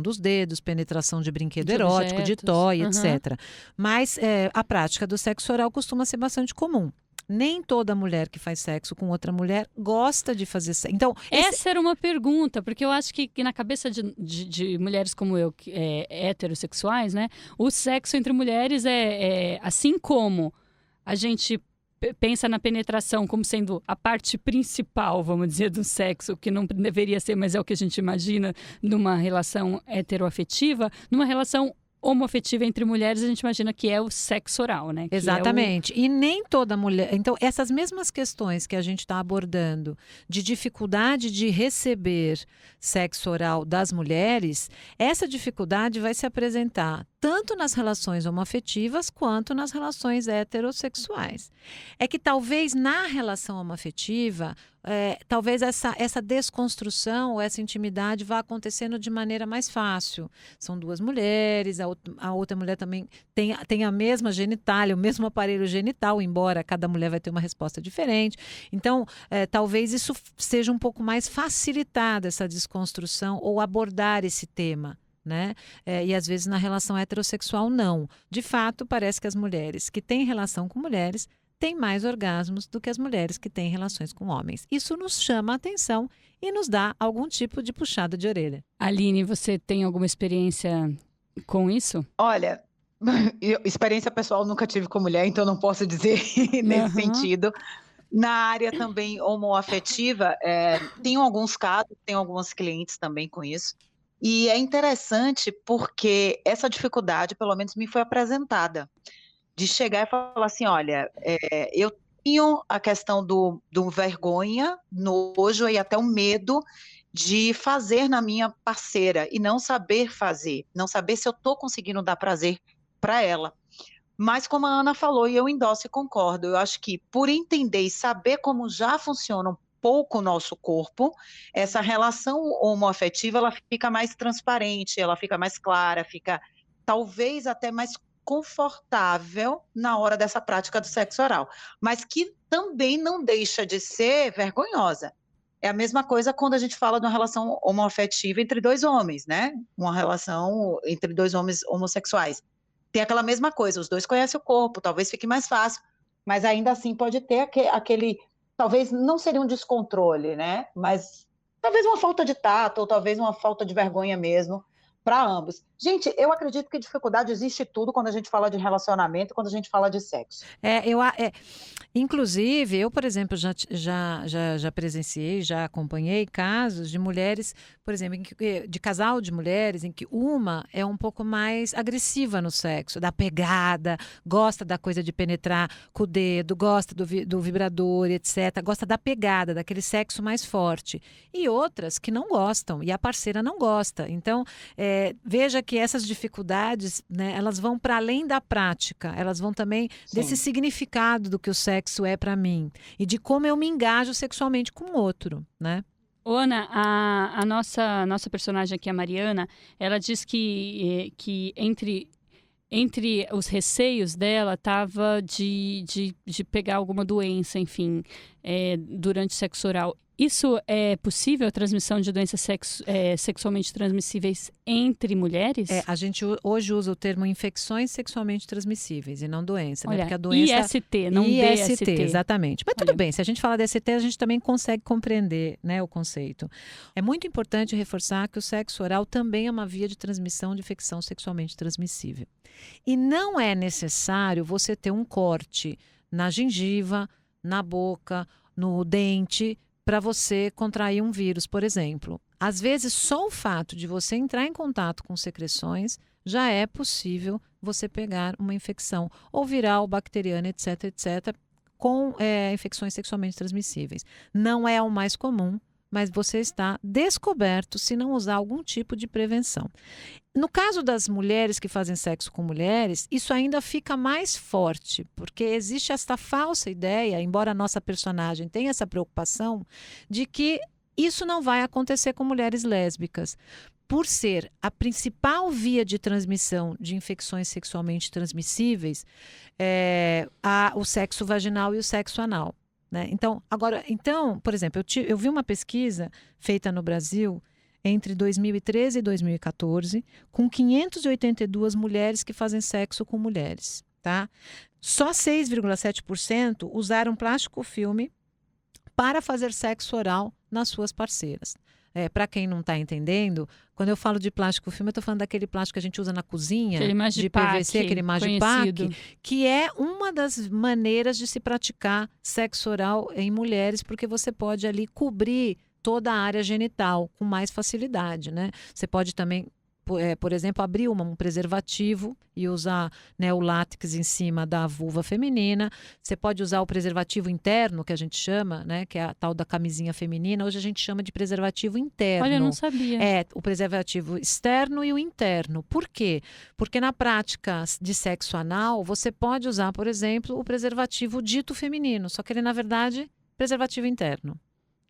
dos dedos, penetração de brinquedo erótico, de toy, etc. Mas a prática do sexo oral costuma ser bastante comum. Nem toda mulher que faz sexo com outra mulher gosta de fazer sexo. Então, essa era uma pergunta, porque eu acho que na cabeça de mulheres como eu, que heterossexuais, né, o sexo entre mulheres assim como a gente pensa na penetração como sendo a parte principal, vamos dizer, do sexo, que não deveria ser, mas é o que a gente imagina numa relação heteroafetiva, numa relação homoafetiva entre mulheres, a gente imagina que é o sexo oral, né? Exatamente. E nem toda mulher... Então, essas mesmas questões que a gente está abordando de dificuldade de receber sexo oral das mulheres, essa dificuldade vai se apresentar tanto nas relações homoafetivas quanto nas relações heterossexuais. É que talvez na relação homoafetiva, talvez essa desconstrução ou essa intimidade vá acontecendo de maneira mais fácil. São duas mulheres, a outra mulher também tem a mesma genitália, o mesmo aparelho genital, embora cada mulher vai ter uma resposta diferente. Então, talvez isso seja um pouco mais facilitada, essa desconstrução, ou abordar esse tema. Né? E às vezes na relação heterossexual não. De fato, parece que as mulheres que têm relação com mulheres têm mais orgasmos do que as mulheres que têm relações com homens. Isso nos chama a atenção e nos dá algum tipo de puxada de orelha. Aline, você tem alguma experiência com isso? Olha, experiência pessoal nunca tive com mulher, então não posso dizer nesse sentido. Na área também homoafetiva, tem alguns casos, tem alguns clientes também com isso. E é interessante porque essa dificuldade, pelo menos, me foi apresentada, de chegar e falar assim, olha, eu tenho a questão do vergonha, nojo e até o medo de fazer na minha parceira e não saber fazer, não saber se eu estou conseguindo dar prazer para ela. Mas como a Ana falou, e eu endosso e concordo, eu acho que por entender e saber como já funciona um pouco o nosso corpo, essa relação homoafetiva, ela fica mais transparente, ela fica mais clara, fica talvez até mais confortável na hora dessa prática do sexo oral, mas que também não deixa de ser vergonhosa. É a mesma coisa quando a gente fala de uma relação homoafetiva entre dois homens, né? Uma relação entre dois homens homossexuais. Tem aquela mesma coisa, os dois conhecem o corpo, talvez fique mais fácil, mas ainda assim pode ter aquele talvez não seria um descontrole, né? Mas talvez uma falta de tato, ou talvez uma falta de vergonha mesmo, para ambos. Gente, eu acredito que dificuldade existe tudo quando a gente fala de relacionamento, quando a gente fala de sexo. Inclusive, eu, por exemplo, já presenciei, já acompanhei casos de mulheres, por exemplo, de casal de mulheres, em que uma é um pouco mais agressiva no sexo, da pegada, gosta da coisa de penetrar com o dedo, gosta do vibrador, etc. Gosta da pegada, daquele sexo mais forte. E outras que não gostam, e a parceira não gosta. Então, veja que essas dificuldades, né, elas vão para além da prática, elas vão também desse significado do que o sexo é para mim e de como eu me engajo sexualmente com o outro, né? Ana, a nossa personagem aqui, a Mariana, ela diz que entre os receios dela estava de pegar alguma doença, enfim, durante o sexo oral. Isso é possível, a transmissão de doenças sexualmente transmissíveis entre mulheres? A gente hoje usa o termo infecções sexualmente transmissíveis e não doença, Olha, né? Porque a doença... IST, não IST, DST. exatamente. Mas tudo bem, se a gente fala DST, a gente também consegue compreender, né, o conceito. É muito importante reforçar que o sexo oral também é uma via de transmissão de infecção sexualmente transmissível. E não é necessário você ter um corte na gengiva, na boca, no dente, para você contrair um vírus, por exemplo. Às vezes, só o fato de você entrar em contato com secreções já é possível você pegar uma infecção, ou viral, bacteriana, etc., etc., com infecções sexualmente transmissíveis. Não é o mais comum, mas você está descoberto se não usar algum tipo de prevenção. No caso das mulheres que fazem sexo com mulheres, isso ainda fica mais forte, porque existe esta falsa ideia, embora a nossa personagem tenha essa preocupação, de que isso não vai acontecer com mulheres lésbicas, por ser a principal via de transmissão de infecções sexualmente transmissíveis, o sexo vaginal e o sexo anal. Né? Então, por exemplo, eu vi uma pesquisa feita no Brasil entre 2013 e 2014, com 582 mulheres que fazem sexo com mulheres. Tá? Só 6,7% usaram plástico filme para fazer sexo oral nas suas parceiras. Para quem não está entendendo, quando eu falo de plástico filme, eu estou falando daquele plástico que a gente usa na cozinha, de PVC, aquele Magipac, que é uma das maneiras de se praticar sexo oral em mulheres, porque você pode ali cobrir toda a área genital com mais facilidade, né? Você pode também, por exemplo, abrir um preservativo e usar, né, o látex em cima da vulva feminina. Você pode usar o preservativo interno, que a gente chama, né, que é a tal da camisinha feminina. Hoje a gente chama de preservativo interno. Olha, eu não sabia. O preservativo externo e o interno. Por quê? Porque na prática de sexo anal, você pode usar, por exemplo, o preservativo dito feminino, só que ele, na verdade, preservativo interno.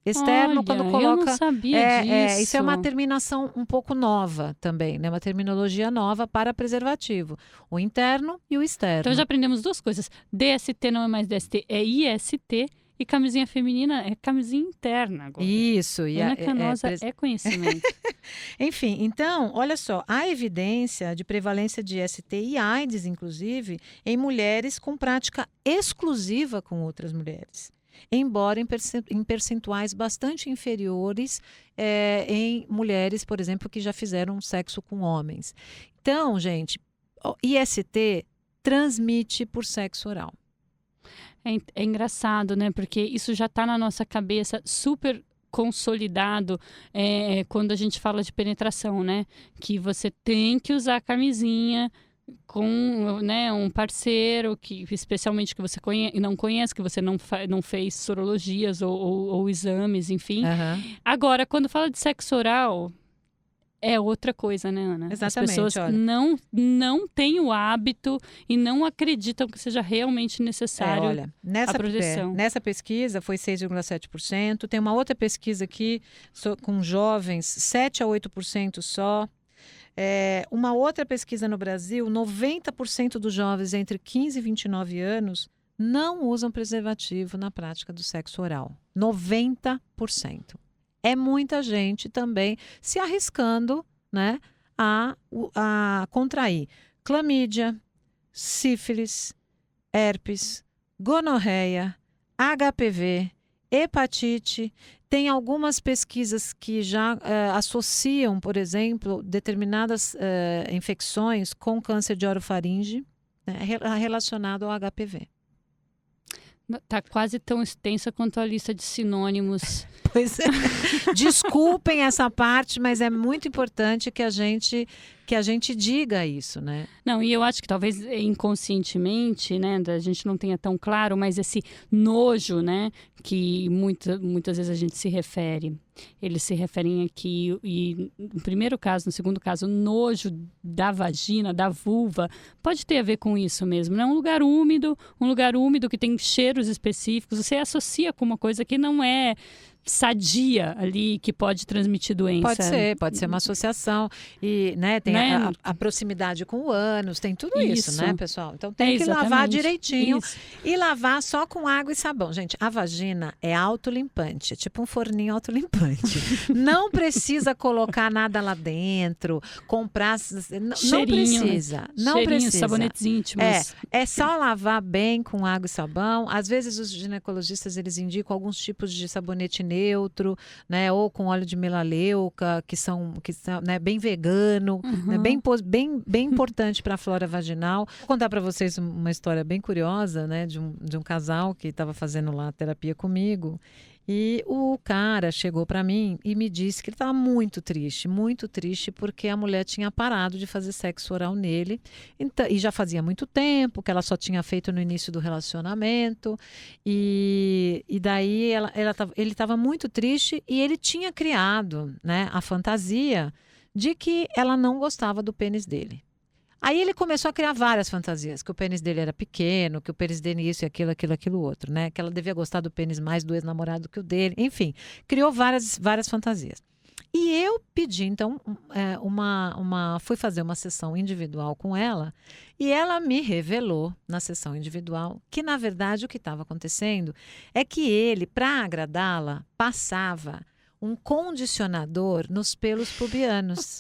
Externo, quando coloca... eu não sabia disso. Isso é uma terminação um pouco nova também, né? Uma terminologia nova para preservativo. O interno e o externo. Então já aprendemos duas coisas. DST não é mais DST, é IST. E camisinha feminina é camisinha interna agora. Isso. E Ana Canosa é conhecimento. Enfim, então, olha só. Há evidência de prevalência de IST e AIDS, inclusive, em mulheres com prática exclusiva com outras mulheres. Embora em percentuais bastante inferiores em mulheres, por exemplo, que já fizeram sexo com homens. Então, gente, IST transmite por sexo oral. É engraçado, né? Porque isso já está na nossa cabeça super consolidado quando a gente fala de penetração, né? Que você tem que usar camisinha com, né, um parceiro que especialmente que você não conhece, que você não fez sorologias ou exames, enfim. Uhum. Agora, quando fala de sexo oral, é outra coisa, né, Ana? Exatamente. As pessoas não têm o hábito e não acreditam que seja realmente necessário a proteção. Nessa pesquisa foi 6,7%. Tem uma outra pesquisa aqui com jovens, 7 a 8% só. Uma outra pesquisa no Brasil, 90% dos jovens entre 15 e 29 anos não usam preservativo na prática do sexo oral. 90%. É muita gente também se arriscando, né, a contrair clamídia, sífilis, herpes, gonorreia, HPV, hepatite. Tem algumas pesquisas que já associam, por exemplo, determinadas infecções com câncer de orofaringe, né, relacionado ao HPV. Está quase tão extensa quanto a lista de sinônimos. Pois é. Desculpem essa parte, mas é muito importante que a gente diga isso, né? Não, e eu acho que talvez inconscientemente, né, a gente não tenha tão claro, mas esse nojo, né, que muitas vezes a gente se refere. Eles se referem aqui, e no primeiro caso, no segundo caso, o nojo da vagina, da vulva, pode ter a ver com isso mesmo, né? Um lugar úmido que tem cheiros específicos, você associa com uma coisa que não é sadia ali que pode transmitir doença. Pode ser uma associação. E, né, tem Né? a proximidade com o ânus, tem tudo isso, Isso. né, pessoal? Então tem que lavar Exatamente. direitinho Isso. e lavar só com água e sabão. Gente, a vagina é autolimpante, é tipo um forninho autolimpante. Não precisa colocar nada lá dentro, comprar. Não Cheirinho, precisa. Não Cheirinho, precisa. sabonetes íntimos. É só lavar bem com água e sabão. Às vezes os ginecologistas eles indicam alguns tipos de sabonete neutro, né, ou com óleo de melaleuca, que são né, bem vegano, né, bem importante para a flora vaginal. Vou contar para vocês uma história bem curiosa, né, de um casal que estava fazendo lá terapia comigo. E o cara chegou para mim e me disse que ele estava muito triste porque a mulher tinha parado de fazer sexo oral nele. Então, e já fazia muito tempo que ela só tinha feito no início do relacionamento. E daí ele estava muito triste e ele tinha criado, né, a fantasia de que ela não gostava do pênis dele. Aí ele começou a criar várias fantasias, que o pênis dele era pequeno, que o pênis dele isso e aquilo outro, né? Que ela devia gostar do pênis mais do ex-namorado que o dele. Enfim, criou várias fantasias. E eu pedi, então, fui fazer uma sessão individual com ela e ela me revelou na sessão individual que, na verdade, o que estava acontecendo é que ele, para agradá-la, passava um condicionador nos pelos pubianos.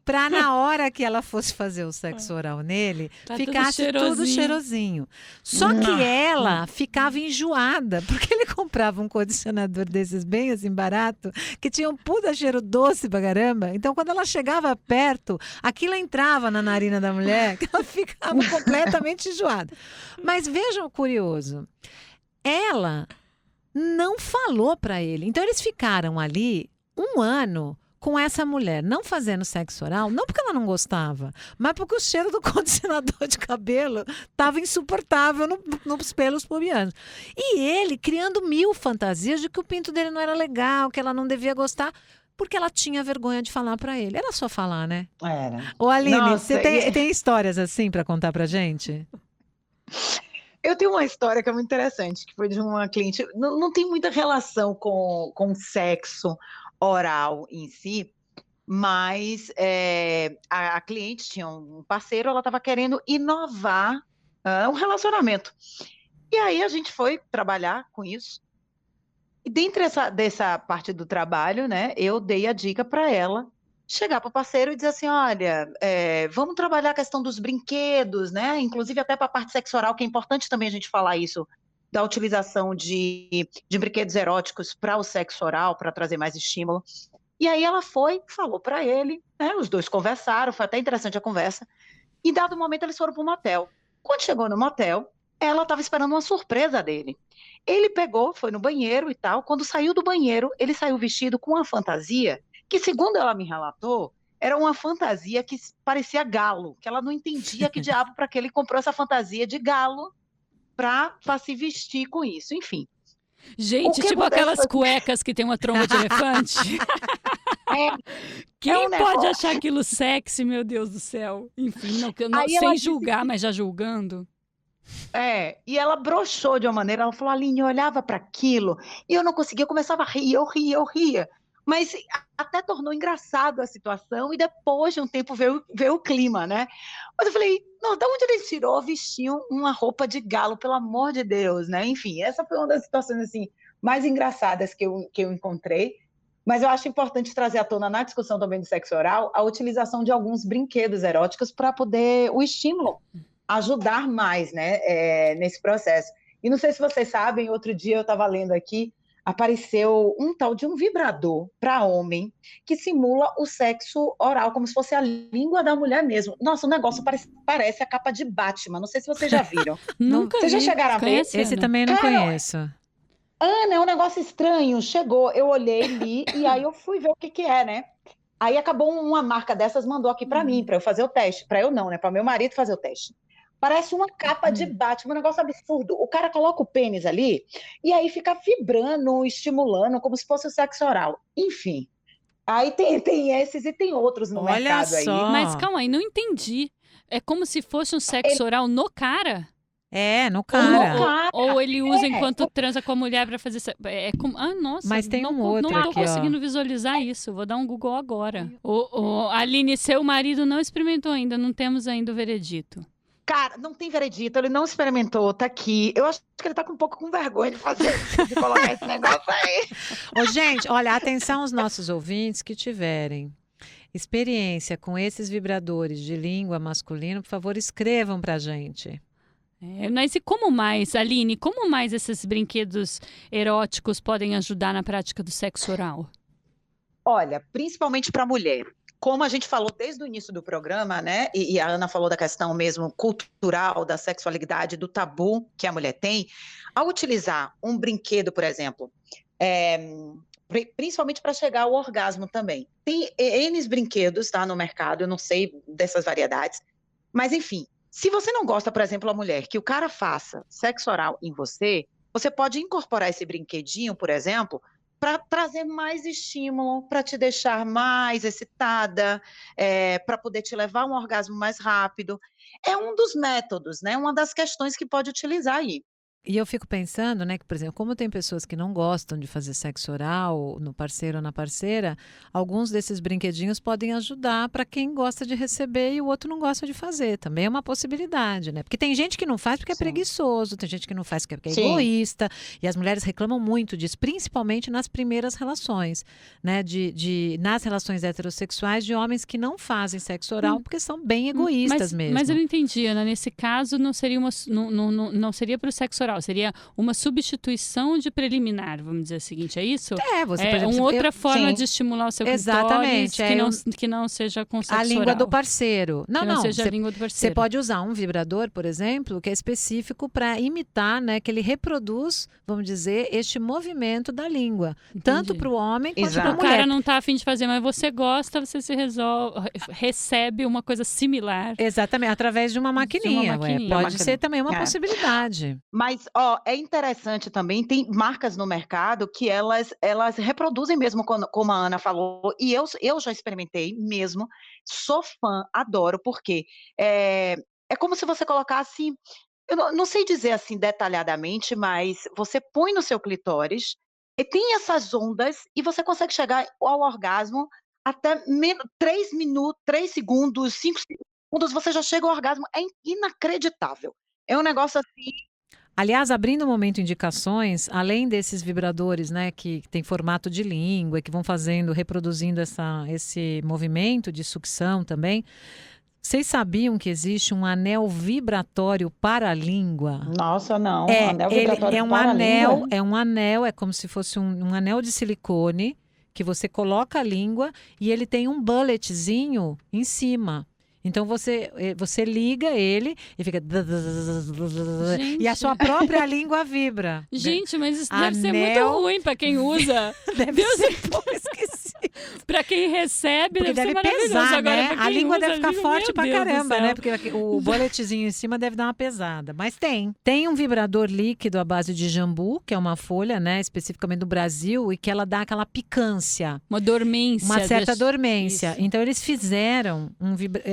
Pra na hora que ela fosse fazer o sexo oral nele, ficasse tudo cheirosinho. Só que ela ficava enjoada, porque ele comprava um condicionador desses bem assim barato, que tinha um puta cheiro doce pra caramba. Então quando ela chegava perto, aquilo entrava na narina da mulher, que ela ficava completamente enjoada. Mas vejam o curioso. Ela não falou para ele. Então eles ficaram ali 1 ano com essa mulher, não fazendo sexo oral, não porque ela não gostava, mas porque o cheiro do condicionador de cabelo estava insuportável nos pelos pubianos. E ele criando 1000 fantasias de que o pinto dele não era legal, que ela não devia gostar, porque ela tinha vergonha de falar para ele. Era só falar, né? Era. Ô Aline, Nossa, você tem histórias assim para contar pra gente? Eu tenho uma história que é muito interessante, que foi de uma cliente. Não tem muita relação com sexo oral em si, mas a cliente tinha um parceiro, ela estava querendo inovar um relacionamento. E aí a gente foi trabalhar com isso. E dentro dessa parte do trabalho, né, eu dei a dica para ela chegar para o parceiro e dizer assim, olha, vamos trabalhar a questão dos brinquedos, né? Inclusive até para a parte sexual, que é importante também a gente falar isso, da utilização de brinquedos eróticos para o sexo oral, para trazer mais estímulo. E aí ela falou para ele, né? Os dois conversaram, foi até interessante a conversa, e dado momento eles foram para um motel. Quando chegou no motel, ela estava esperando uma surpresa dele. Ele pegou, foi no banheiro e tal, quando saiu do banheiro, ele saiu vestido com uma fantasia que, segundo ela me relatou, era uma fantasia que parecia galo, que ela não entendia que diabo para que ele comprou essa fantasia de galo para se vestir com isso, enfim. Gente, tipo aquelas cuecas que tem uma tromba de elefante. Quem pode achar aquilo sexy, meu Deus do céu? Enfim, não sem julgar, mas já julgando. E ela broxou de uma maneira, ela falou, Aline, eu olhava para aquilo e eu não conseguia, eu começava a rir, eu ria. Mas até tornou engraçado a situação e depois de um tempo veio o clima, né? Mas eu falei, não, de onde ele tirou, vestiu uma roupa de galo, pelo amor de Deus, né? Enfim, essa foi uma das situações assim, mais engraçadas que eu encontrei. Mas eu acho importante trazer à tona na discussão também do sexo oral a utilização de alguns brinquedos eróticos para poder o estímulo ajudar mais, né, nesse processo. E não sei se vocês sabem, outro dia eu estava lendo aqui, apareceu um tal de um vibrador para homem que simula o sexo oral, como se fosse a língua da mulher mesmo. Nossa, o negócio parece a capa de Batman. Não sei se vocês já viram. Nunca vi. Vocês já chegaram a ver? Esse também não conheço. Ana, é um negócio estranho. Chegou, eu olhei, li, e aí eu fui ver o que é, né? Aí acabou uma marca dessas, mandou aqui para mim, para eu fazer o teste. Para eu não, né? Para meu marido fazer o teste. Parece uma capa de Batman, um negócio absurdo. O cara coloca o pênis ali e aí fica vibrando, estimulando, como se fosse o sexo oral. Enfim, aí tem esses e tem outros no mercado aí. Mas calma aí, não entendi. É como se fosse um sexo oral no cara? No cara. Ou ele usa enquanto transa com a mulher pra fazer... nossa, Mas tem um outro não tô aqui, ó. conseguindo visualizar isso. Vou dar um Google agora. Aline, seu marido não experimentou ainda, não temos ainda o veredito. Cara, não tem veredito, ele não experimentou, tá aqui. Eu acho que ele tá com um pouco com vergonha de fazer, de colocar esse negócio aí. Ô, gente, olha, atenção aos nossos ouvintes que tiverem experiência com esses vibradores de língua masculino, por favor, escrevam pra gente. Mas e como mais, Aline, como mais esses brinquedos eróticos podem ajudar na prática do sexo oral? Olha, principalmente para mulher. Como a gente falou desde o início do programa, né? E a Ana falou da questão mesmo cultural, da sexualidade, do tabu que a mulher tem, ao utilizar um brinquedo, por exemplo, principalmente para chegar ao orgasmo também. Tem N brinquedos, tá, no mercado, eu não sei dessas variedades, mas enfim. Se você não gosta, por exemplo, a mulher, que o cara faça sexo oral em você, você pode incorporar esse brinquedinho, por exemplo, para trazer mais estímulo, para te deixar mais excitada, para poder te levar a um orgasmo mais rápido. É um dos métodos, né? Uma das questões que pode utilizar aí. E eu fico pensando, né, que, por exemplo, como tem pessoas que não gostam de fazer sexo oral no parceiro ou na parceira, alguns desses brinquedinhos podem ajudar para quem gosta de receber e o outro não gosta de fazer. Também é uma possibilidade, né? Porque tem gente que não faz porque é preguiçoso, tem gente que não faz porque é egoísta, e as mulheres reclamam muito disso, principalmente nas primeiras relações, né? Nas relações heterossexuais de homens que não fazem sexo oral porque são bem egoístas mesmo. Mas eu não entendi, Ana. Nesse caso, não seria não seria para o sexo oral. Seria uma substituição de preliminar, vamos dizer o seguinte, é isso? Você, por exemplo, uma outra forma de estimular o seu clitóris que não seja com sexo oral. A língua do parceiro. Não seja a língua do parceiro. Você pode usar um vibrador, por exemplo, que é específico para imitar, né, que ele reproduz, vamos dizer, este movimento da língua. Entendi. Tanto para o homem quanto para a mulher. O cara não está a fim de fazer, mas você gosta, você recebe uma coisa similar. Exatamente, através de uma maquininha. Pode ser também uma possibilidade. Mas, é interessante também, tem marcas no mercado que elas reproduzem mesmo, como a Ana falou, e eu já experimentei mesmo, sou fã, adoro, porque é como se você colocasse, eu não sei dizer assim detalhadamente, mas você põe no seu clitóris, e tem essas ondas, e você consegue chegar ao orgasmo até 3 minutos, 3 segundos, 5 segundos, você já chega ao orgasmo, é inacreditável. É um negócio assim... Aliás, abrindo um momento indicações, além desses vibradores, né, que tem formato de língua, que vão reproduzindo esse movimento de sucção também, vocês sabiam que existe um anel vibratório para a língua? Nossa, não. Anel vibratório para a língua? É um anel, é como se fosse um anel de silicone, que você coloca a língua e ele tem um bulletzinho em cima. Então você liga ele e fica... Gente. E a sua própria língua vibra. Gente, mas isso deve ser muito ruim para quem usa. Deve ser esqueci. Para quem recebe, porque deve ser pesar, maravilhoso. Agora, né? A língua deve ficar forte pra caramba, né? Porque o boletezinho em cima deve dar uma pesada. Mas tem um vibrador líquido à base de jambu, que é uma folha, né? Especificamente do Brasil, e que ela dá aquela picância. Uma dormência. Uma certa dormência. Isso. Então eles fizeram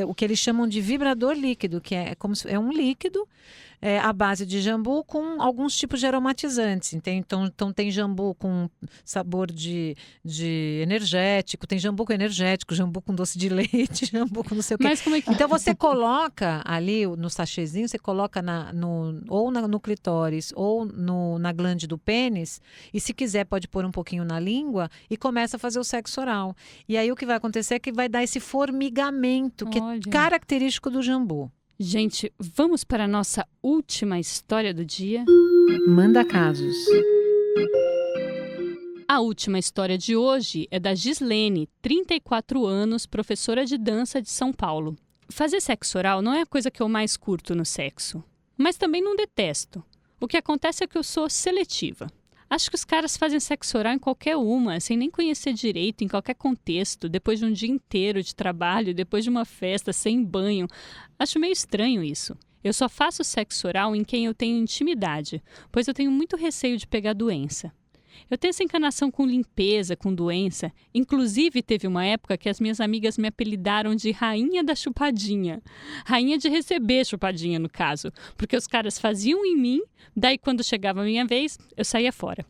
o que eles chamam de vibrador líquido, que é um líquido à base de jambu com alguns tipos de aromatizantes. Então tem jambu com sabor de energético, tem jambu com energético, jambu com doce de leite, jambu com não sei o quê. Mas como é que... Então você coloca ali no sachêzinho, você coloca no clitóris ou na glande do pênis, e se quiser pode pôr um pouquinho na língua e começa a fazer o sexo oral. E aí o que vai acontecer é que vai dar esse formigamento que é característico do jambu. Gente, vamos para a nossa última história do dia? Manda casos. A última história de hoje é da Gislene, 34 anos, professora de dança de São Paulo. Fazer sexo oral não é a coisa que eu mais curto no sexo, mas também não detesto. O que acontece é que eu sou seletiva. Acho que os caras fazem sexo oral em qualquer uma, sem nem conhecer direito, em qualquer contexto, depois de um dia inteiro de trabalho, depois de uma festa, sem banho. Acho meio estranho isso. Eu só faço sexo oral em quem eu tenho intimidade, pois eu tenho muito receio de pegar doença. Eu tenho essa encanação com limpeza, com doença. Inclusive, teve uma época que as minhas amigas me apelidaram de rainha da chupadinha. Rainha de receber chupadinha, no caso. Porque os caras faziam em mim, daí quando chegava a minha vez, eu saía fora.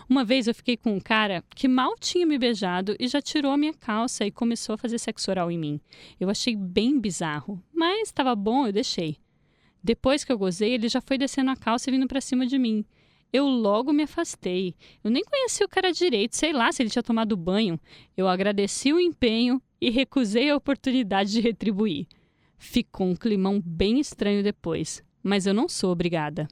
Uma vez eu fiquei com um cara que mal tinha me beijado e já tirou a minha calça e começou a fazer sexo oral em mim. Eu achei bem bizarro, mas estava bom, eu deixei. Depois que eu gozei, ele já foi descendo a calça e vindo pra cima de mim. Eu logo me afastei. Eu nem conheci o cara direito, sei lá se ele tinha tomado banho. Eu agradeci o empenho e recusei a oportunidade de retribuir. Ficou um climão bem estranho depois, mas eu não sou obrigada.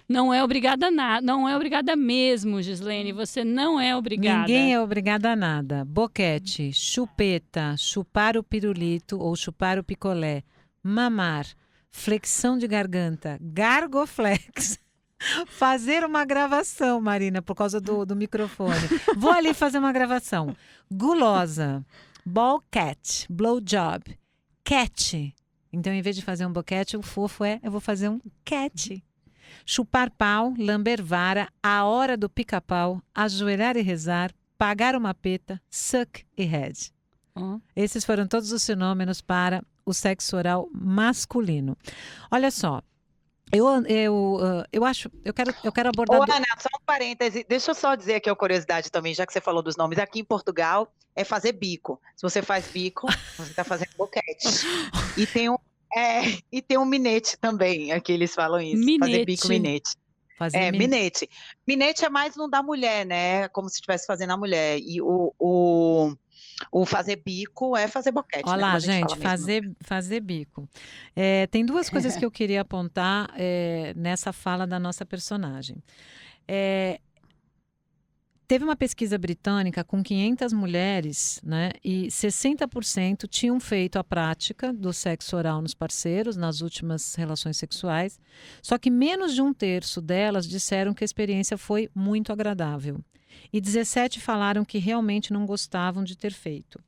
Não é obrigada a nada, não é obrigada mesmo, Gislene, você não é obrigada. Ninguém é obrigada a nada. Boquete, chupeta, chupar o pirulito ou chupar o picolé, mamar, flexão de garganta, gargoflex. Fazer uma gravação, Marina, por causa do microfone. Vou ali fazer uma gravação. Gulosa, ball cat, blow job, cat. Então, em vez de fazer um boquete, o fofo eu vou fazer um cat. Chupar pau, lamber vara, a hora do pica-pau, ajoelhar e rezar, pagar uma peta, suck e head. Esses foram todos os sinônimos para o sexo oral masculino. Olha só. Eu quero abordar... Ô, Ana, só um parêntese, deixa eu só dizer aqui a curiosidade também, já que você falou dos nomes. Aqui em Portugal é fazer bico. Se você faz bico, você está fazendo boquete. E tem um minete também, aqui eles falam isso. Minete. Fazer bico, minete. Minete. Minete é mais no da mulher, né? Como se estivesse fazendo a mulher. E o fazer bico é fazer boquete. Olha né? lá, gente, fazer bico. Tem duas coisas que eu queria apontar nessa fala da nossa personagem. Teve uma pesquisa britânica com 500 mulheres, né, e 60% tinham feito a prática do sexo oral nos parceiros, nas últimas relações sexuais, só que menos de 1/3 delas disseram que a experiência foi muito agradável. E 17 falaram que realmente não gostavam de ter feito.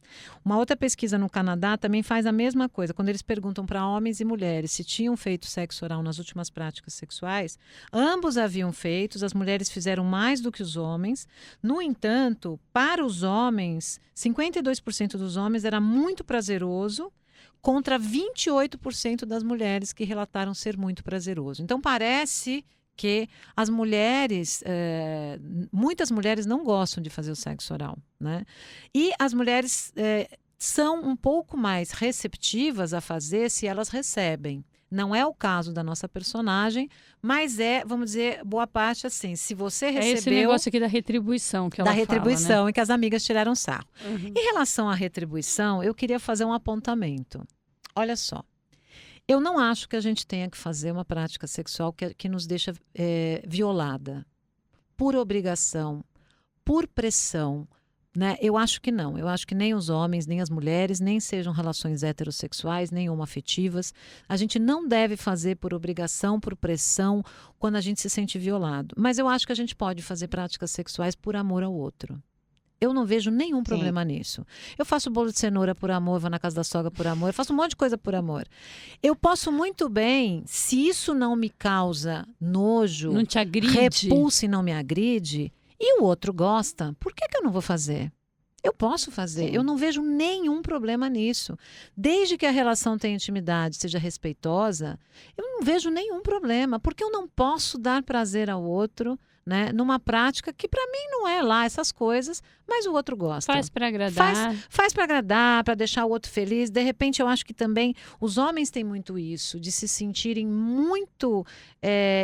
Uma outra pesquisa no Canadá também faz a mesma coisa. Quando eles perguntam para homens e mulheres se tinham feito sexo oral nas últimas práticas sexuais, ambos haviam feito, as mulheres fizeram mais do que os homens. No entanto, para os homens, 52% dos homens era muito prazeroso, contra 28% das mulheres que relataram ser muito prazeroso. Então, parece que as mulheres, muitas mulheres não gostam de fazer o sexo oral, né? E as mulheres são um pouco mais receptivas a fazer se elas recebem. Não é o caso da nossa personagem, mas vamos dizer, boa parte assim, se você recebeu... É esse negócio aqui da retribuição que ela fala, da retribuição, né? E que as amigas tiraram sarro. Uhum. Em relação à retribuição, eu queria fazer um apontamento. Olha só. Eu não acho que a gente tenha que fazer uma prática sexual que nos deixa violada por obrigação, por pressão, né? Eu acho que não. Eu acho que nem os homens, nem as mulheres, nem sejam relações heterossexuais, nem homoafetivas. A gente não deve fazer por obrigação, por pressão, quando a gente se sente violado. Mas eu acho que a gente pode fazer práticas sexuais por amor ao outro. Eu não vejo nenhum problema nisso. Eu faço bolo de cenoura por amor, vou na casa da sogra por amor, eu faço um monte de coisa por amor. Eu posso muito bem, se isso não me causa nojo, não te agride, repulsa e não me agride, e o outro gosta, por que eu não vou fazer? Eu posso fazer, eu não vejo nenhum problema nisso. Desde que a relação tenha intimidade, seja respeitosa, eu não vejo nenhum problema, porque eu não posso dar prazer ao outro, né, numa prática que para mim não é lá essas coisas, mas o outro gosta. Faz para agradar. Faz para agradar, para deixar o outro feliz. De repente, eu acho que também os homens têm muito isso, de se sentirem muito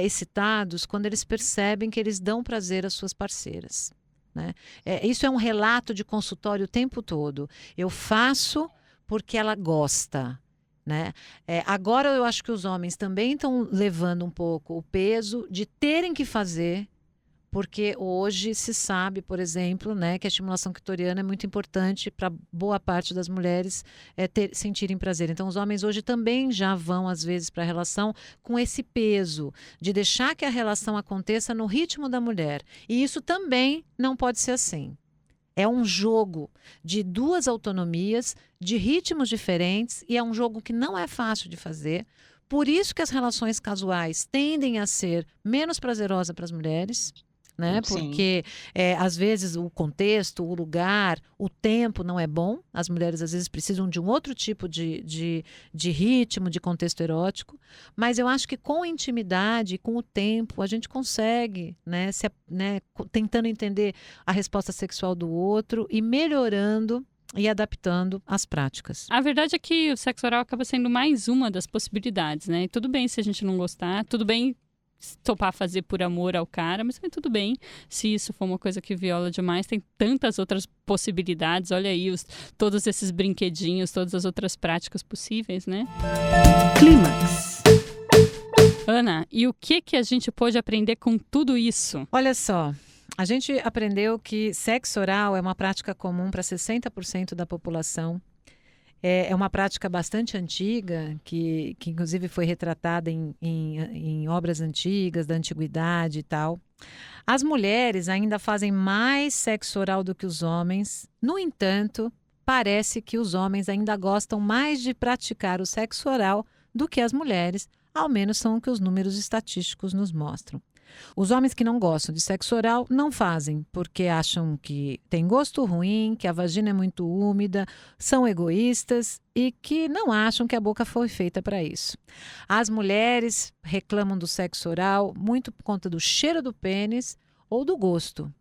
excitados quando eles percebem que eles dão prazer às suas parceiras. Né? Isso é um relato de consultório o tempo todo. Eu faço porque ela gosta. Né? Agora eu acho que os homens também estão levando um pouco o peso de terem que fazer, porque hoje se sabe, por exemplo, né, que a estimulação clitoriana é muito importante para boa parte das mulheres sentirem prazer. Então os homens hoje também já vão às vezes para a relação com esse peso de deixar que a relação aconteça no ritmo da mulher. E isso também não pode ser assim. É um jogo de duas autonomias, de ritmos diferentes, e é um jogo que não é fácil de fazer. Por isso que as relações casuais tendem a ser menos prazerosas para as mulheres, né? Sim. Porque às vezes o contexto, o lugar, o tempo não é bom. As mulheres às vezes precisam de um outro tipo de ritmo, de contexto erótico. Mas eu acho que com a intimidade, com o tempo, a gente consegue, né, tentando entender a resposta sexual do outro e melhorando e adaptando as práticas. A verdade é que o sexo oral acaba sendo mais uma das possibilidades, né? E tudo bem se a gente não gostar, tudo bem topar fazer por amor ao cara, mas também tudo bem se isso for uma coisa que viola demais. Tem tantas outras possibilidades, olha aí todos esses brinquedinhos, todas as outras práticas possíveis, né? Clímax. Ana, e o que a gente pode aprender com tudo isso? Olha só, a gente aprendeu que sexo oral é uma prática comum para 60% da população. É uma prática bastante antiga, que inclusive foi retratada em obras antigas, da antiguidade e tal. As mulheres ainda fazem mais sexo oral do que os homens. No entanto, parece que os homens ainda gostam mais de praticar o sexo oral do que as mulheres, ao menos são o que os números estatísticos nos mostram. Os homens que não gostam de sexo oral não fazem, porque acham que tem gosto ruim, que a vagina é muito úmida, são egoístas e que não acham que a boca foi feita para isso. As mulheres reclamam do sexo oral muito por conta do cheiro do pênis ou do gosto.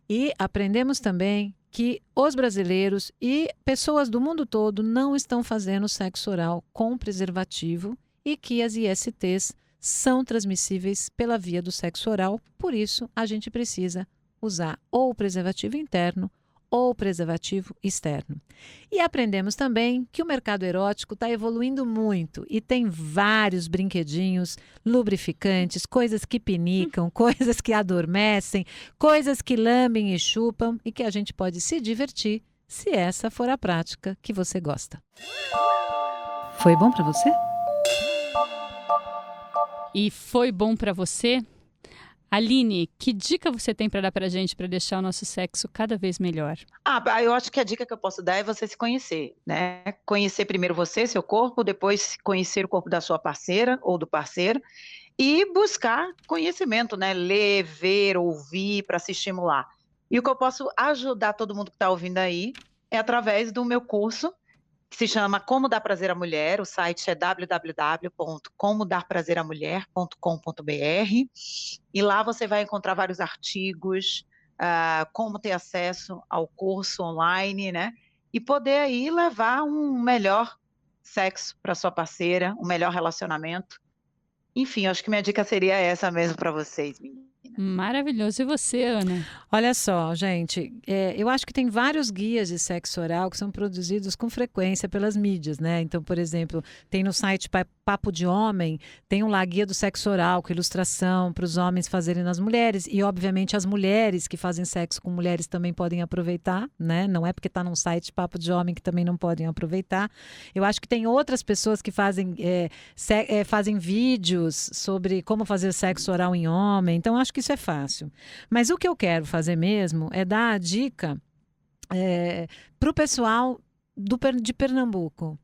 E aprendemos também que os brasileiros e pessoas do mundo todo não estão fazendo sexo oral com preservativo e que as ISTs são transmissíveis pela via do sexo oral, por isso a gente precisa usar ou o preservativo interno ou o preservativo externo. E aprendemos também que o mercado erótico está evoluindo muito e tem vários brinquedinhos, lubrificantes, coisas que pinicam, coisas que adormecem, coisas que lambem e chupam e que a gente pode se divertir se essa for a prática que você gosta. Foi bom para você? E foi bom pra você? Aline, que dica você tem para dar pra gente para deixar o nosso sexo cada vez melhor? Eu acho que a dica que eu posso dar é você se conhecer, né? Conhecer primeiro você, seu corpo, depois conhecer o corpo da sua parceira ou do parceiro e buscar conhecimento, né? Ler, ver, ouvir para se estimular. E o que eu posso ajudar todo mundo que está ouvindo aí é através do meu curso, que se chama Como Dar Prazer à Mulher. O site é www.comodarprazeramulher.com.br e lá você vai encontrar vários artigos, como ter acesso ao curso online, né? E poder aí levar um melhor sexo para sua parceira, um melhor relacionamento. Enfim, acho que minha dica seria essa mesmo para vocês, meninas. Maravilhoso. E você, Ana? Olha só, gente, eu acho que tem vários guias de sexo oral que são produzidos com frequência pelas mídias, né? Então, por exemplo, tem no site Papo de Homem, tem lá guia do sexo oral com ilustração para os homens fazerem nas mulheres e, obviamente, as mulheres que fazem sexo com mulheres também podem aproveitar, né? Não é porque está num site Papo de Homem que também não podem aproveitar. Eu acho que tem outras pessoas que fazem vídeos sobre como fazer sexo oral em homem, então acho que isso é fácil. Mas o que eu quero fazer mesmo é dar a dica para o pessoal de Pernambuco,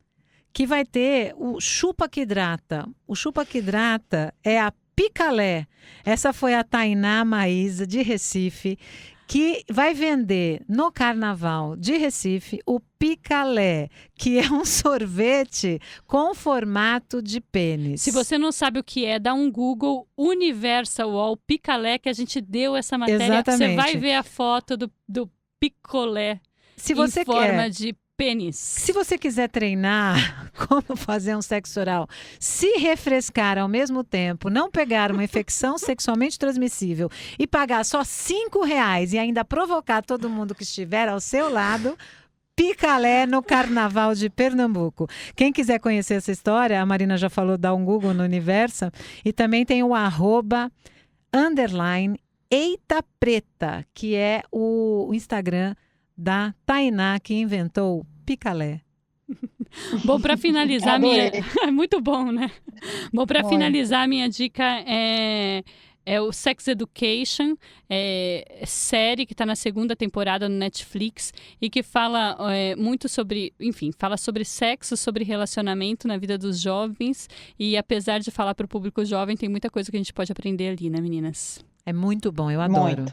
que vai ter o Chupa que Hidrata. O Chupa que Hidrata é a Picalé. Essa foi a Tainá Maísa, de Recife, que vai vender no Carnaval de Recife o Picalé, que é um sorvete com formato de pênis. Se você não sabe o que é, dá um Google Universal Wall Picalé, que a gente deu essa matéria. Exatamente. Você vai ver a foto do picolé em forma de pênis. Se você quiser treinar como fazer um sexo oral, se refrescar ao mesmo tempo, não pegar uma infecção sexualmente transmissível e pagar só R$5 e ainda provocar todo mundo que estiver ao seu lado, Picalé no Carnaval de Pernambuco. Quem quiser conhecer essa história, a Marina já falou, dá um Google no Universo, e também tem o @_EitaPreta, que é o Instagram da Tainá, que inventou Picalé. Bom, para finalizar, muito bom, né? Bom, para finalizar, minha dica é o Sex Education, série que está na 2ª temporada no Netflix e que fala muito sobre, enfim, fala sobre sexo, sobre relacionamento na vida dos jovens, e apesar de falar para o público jovem, tem muita coisa que a gente pode aprender ali, né, meninas? É muito bom, eu adoro.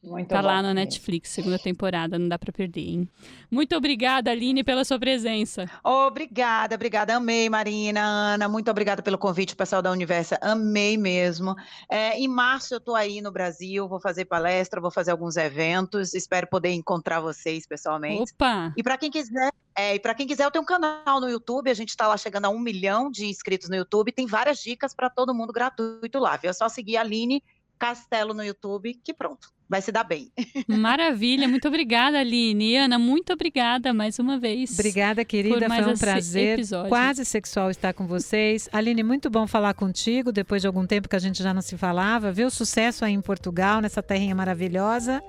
Muito Tá bom. lá na Netflix, segunda temporada, não dá pra perder, hein? Muito obrigada, Aline, pela sua presença. Obrigada. Amei, Marina, Ana. Muito obrigada pelo convite, pessoal da Universa. Amei mesmo. Em março eu tô aí no Brasil, vou fazer palestra, vou fazer alguns eventos. Espero poder encontrar vocês pessoalmente. Opa! E para quem quiser, eu tenho um canal no YouTube, a gente está lá chegando a 1 milhão de inscritos no YouTube, tem várias dicas para todo mundo gratuito lá, viu? É só seguir a Aline Castelo no YouTube, que pronto, vai se dar bem. Maravilha, muito obrigada, Aline. E Ana, muito obrigada mais uma vez. Obrigada, querida, foi um prazer episódio. Quase sexual estar com vocês. Aline, muito bom falar contigo, depois de algum tempo que a gente já não se falava, viu? Sucesso aí em Portugal, nessa terrinha maravilhosa.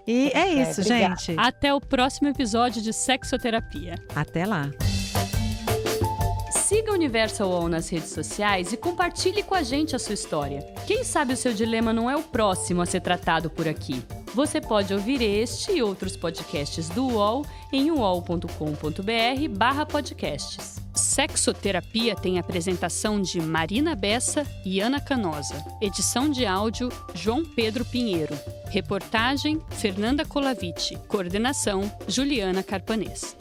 E é isso, gente. Até o próximo episódio de Sexoterapia. Até lá. Siga o Universal UOL nas redes sociais e compartilhe com a gente a sua história. Quem sabe o seu dilema não é o próximo a ser tratado por aqui. Você pode ouvir este e outros podcasts do UOL em uol.com.br/podcasts. Sexoterapia tem apresentação de Marina Bessa e Ana Canosa. Edição de áudio, João Pedro Pinheiro. Reportagem, Fernanda Colaviti. Coordenação, Juliana Carpanês.